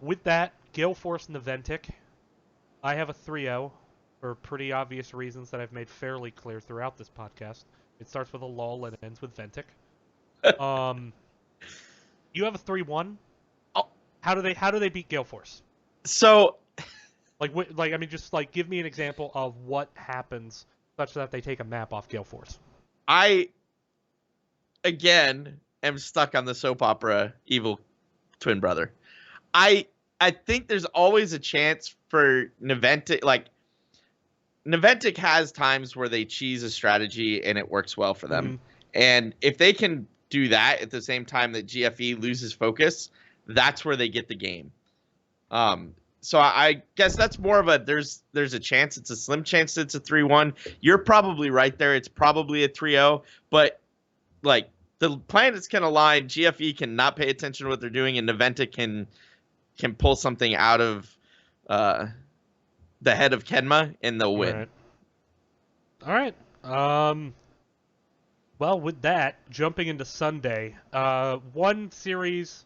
Speaker 2: With that, Gale Force and the Ventic, I have a 3-0 for pretty obvious reasons that I've made fairly clear throughout this podcast. It starts with a lull and it ends with Ventic. You have a 3-1.
Speaker 3: Oh.
Speaker 2: How do they beat Gale Force?
Speaker 3: So
Speaker 2: I mean, just like give me an example of what happens such that they take a map off Gale Force.
Speaker 3: I, again, am stuck on the soap opera evil twin brother. I think there's always a chance for Niantic. Like, Niantic has times where they cheese a strategy and it works well for them.
Speaker 2: Mm-hmm.
Speaker 3: And if they can do that at the same time that GFE loses focus, that's where they get the game. So I guess that's more of a there's a chance. It's a slim chance it's a 3-1. You're probably right there. It's probably a 3-0. But like the planets can align. GFE can not pay attention to what they're doing, and Niantic can pull something out of the head of Kenma, and they'll win.
Speaker 2: All right. Well, with that, jumping into Sunday, one series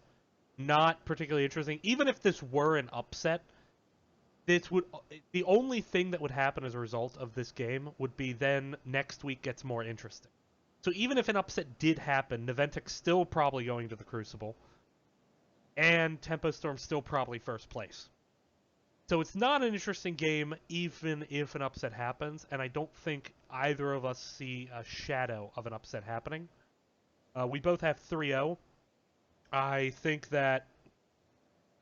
Speaker 2: not particularly interesting. Even if this were an upset, the only thing that would happen as a result of this game would be then next week gets more interesting. So even if an upset did happen, Niantic's still probably going to the Crucible, and Tempo Storm's still probably first place. So it's not an interesting game even if an upset happens, and I don't think either of us see a shadow of an upset happening. We both have 3-0. I think that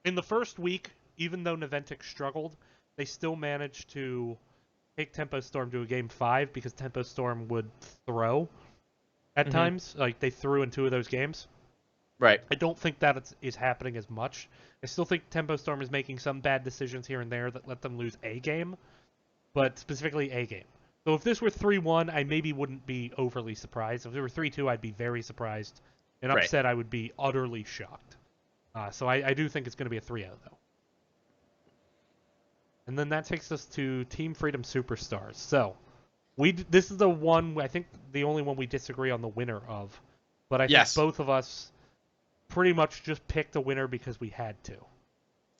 Speaker 2: in the first week, even though Niantic struggled, they still managed to take Tempo Storm to a game 5 because Tempo Storm would throw at times. Like, they threw in 2 of those games.
Speaker 3: Right.
Speaker 2: I don't think that is happening as much. I still think Tempo Storm is making some bad decisions here and there that let them lose a game, but specifically a game. So if this were 3-1, I maybe wouldn't be overly surprised. If it were 3-2, I'd be very surprised. An upset, I would be utterly shocked. So I do think it's going to be a 3-0, though. And then that takes us to Team Freedom Superstars. So this is the one, I think the only one we disagree on the winner of. But I think both of us pretty much just picked a winner because we had to.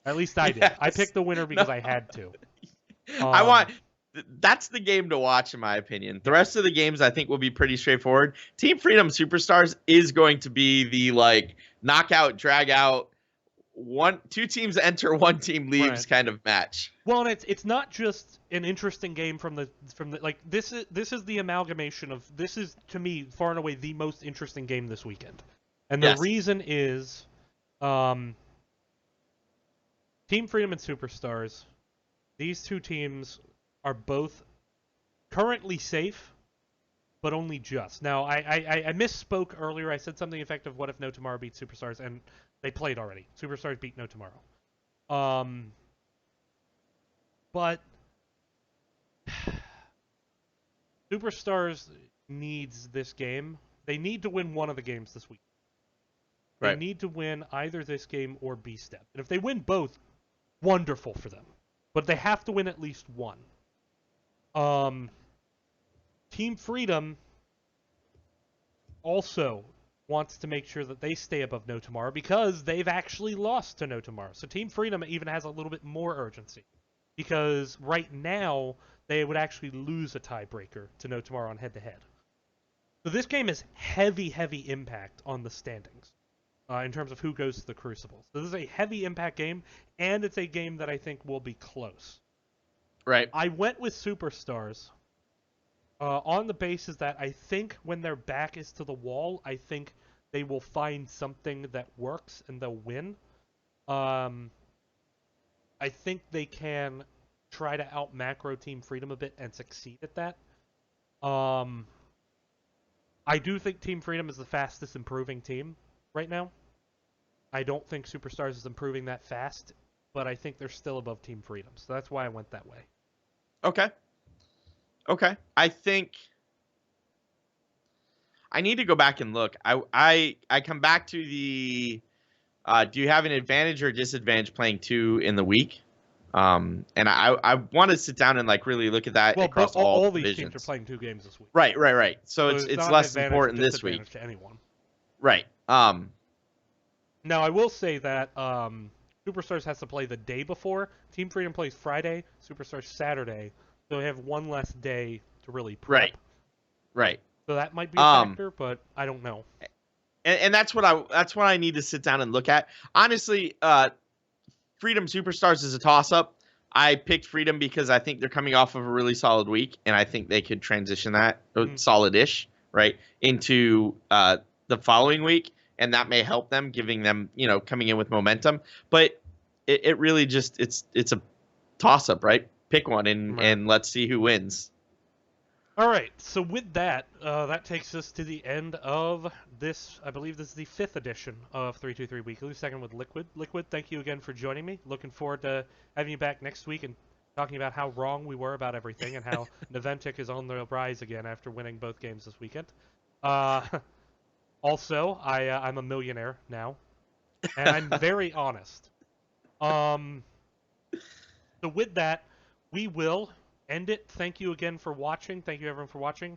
Speaker 2: At least I did.
Speaker 3: Yes.
Speaker 2: I picked the winner because I had to.
Speaker 3: That's the game to watch, in my opinion. The rest of the games, I think, will be pretty straightforward. Team Freedom Superstars is going to be the like knockout, drag out, 2 teams enter, 1 team leaves kind of match.
Speaker 2: Well, and it's not just an interesting game from the like this is the amalgamation of this is to me far and away the most interesting game this weekend, and the reason is, Team Freedom and Superstars, these 2 teams are both currently safe, but only just. Now, I misspoke earlier. I said something effective, what if No Tomorrow beats Superstars, and they played already. Superstars beat No Tomorrow. But Superstars needs this game. They need to win one of the games this week. They need to win either this game or B-Step. And if they win both, wonderful for them. But they have to win at least one. Team Freedom also wants to make sure that they stay above No Tomorrow because they've actually lost to No Tomorrow. So Team Freedom even has a little bit more urgency because right now they would actually lose a tiebreaker to No Tomorrow on head-to-head. So this game is heavy, heavy impact on the standings in terms of who goes to the Crucible. So this is a heavy impact game, and it's a game that I think will be close.
Speaker 3: Right.
Speaker 2: I went with Superstars on the basis that I think when their back is to the wall, I think they will find something that works and they'll win. I think they can try to out-macro Team Freedom a bit and succeed at that. I do think Team Freedom is the fastest improving team right now. I don't think Superstars is improving that fast, but I think they're still above Team Freedom. So that's why I went that way.
Speaker 3: Okay. I think I need to go back and look. I come back to the do you have an advantage or disadvantage playing 2 in the week? And I want to sit down and like really look at that
Speaker 2: Well,
Speaker 3: across
Speaker 2: but all these
Speaker 3: divisions.
Speaker 2: teams are playing 2 games this week.
Speaker 3: Right. So it's
Speaker 2: not an
Speaker 3: less
Speaker 2: advantage or
Speaker 3: important this week.
Speaker 2: disadvantage to anyone.
Speaker 3: Right.
Speaker 2: Now, I will say that Superstars has to play the day before. Team Freedom plays Friday, Superstars Saturday, so they have one less day to really prep.
Speaker 3: Right.
Speaker 2: So that might be a factor, but I don't know.
Speaker 3: And that's what I need to sit down and look at. Honestly, Freedom Superstars is a toss-up. I picked Freedom because I think they're coming off of a really solid week, and I think they could transition that solid-ish, right, into the following week, and that may help them, giving them, coming in with momentum. But it really just it's a toss-up, right? Pick one and let's see who wins.
Speaker 2: All right, so with that, that takes us to the end of this. I believe this is the 5th edition of 323 Weekly, second with Liquid. Liquid, thank you again for joining me. Looking forward to having you back next week and talking about how wrong we were about everything and how Naventic is on the rise again after winning both games this weekend. Also, I'm a millionaire now, and I'm very honest. So with that, we will end it. Thank you again for watching. Thank you everyone for watching.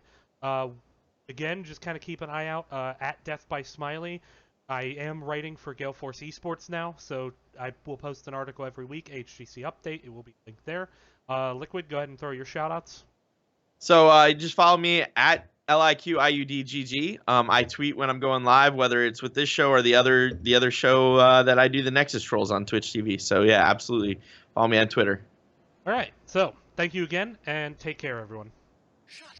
Speaker 2: Again, just kind of keep an eye out at Death by Smiley. I am writing for Gale Force Esports now, so I will post an article every week, HGC update. It will be linked there. Liquid, go ahead and throw your shoutouts.
Speaker 3: So just follow me at LIQIUDGG. I tweet when I'm going live, whether it's with this show or the other show that I do, the Nexus Trolls on Twitch TV. So yeah, absolutely follow me on Twitter.
Speaker 2: All right, so thank you again, and take care, everyone.
Speaker 1: Shut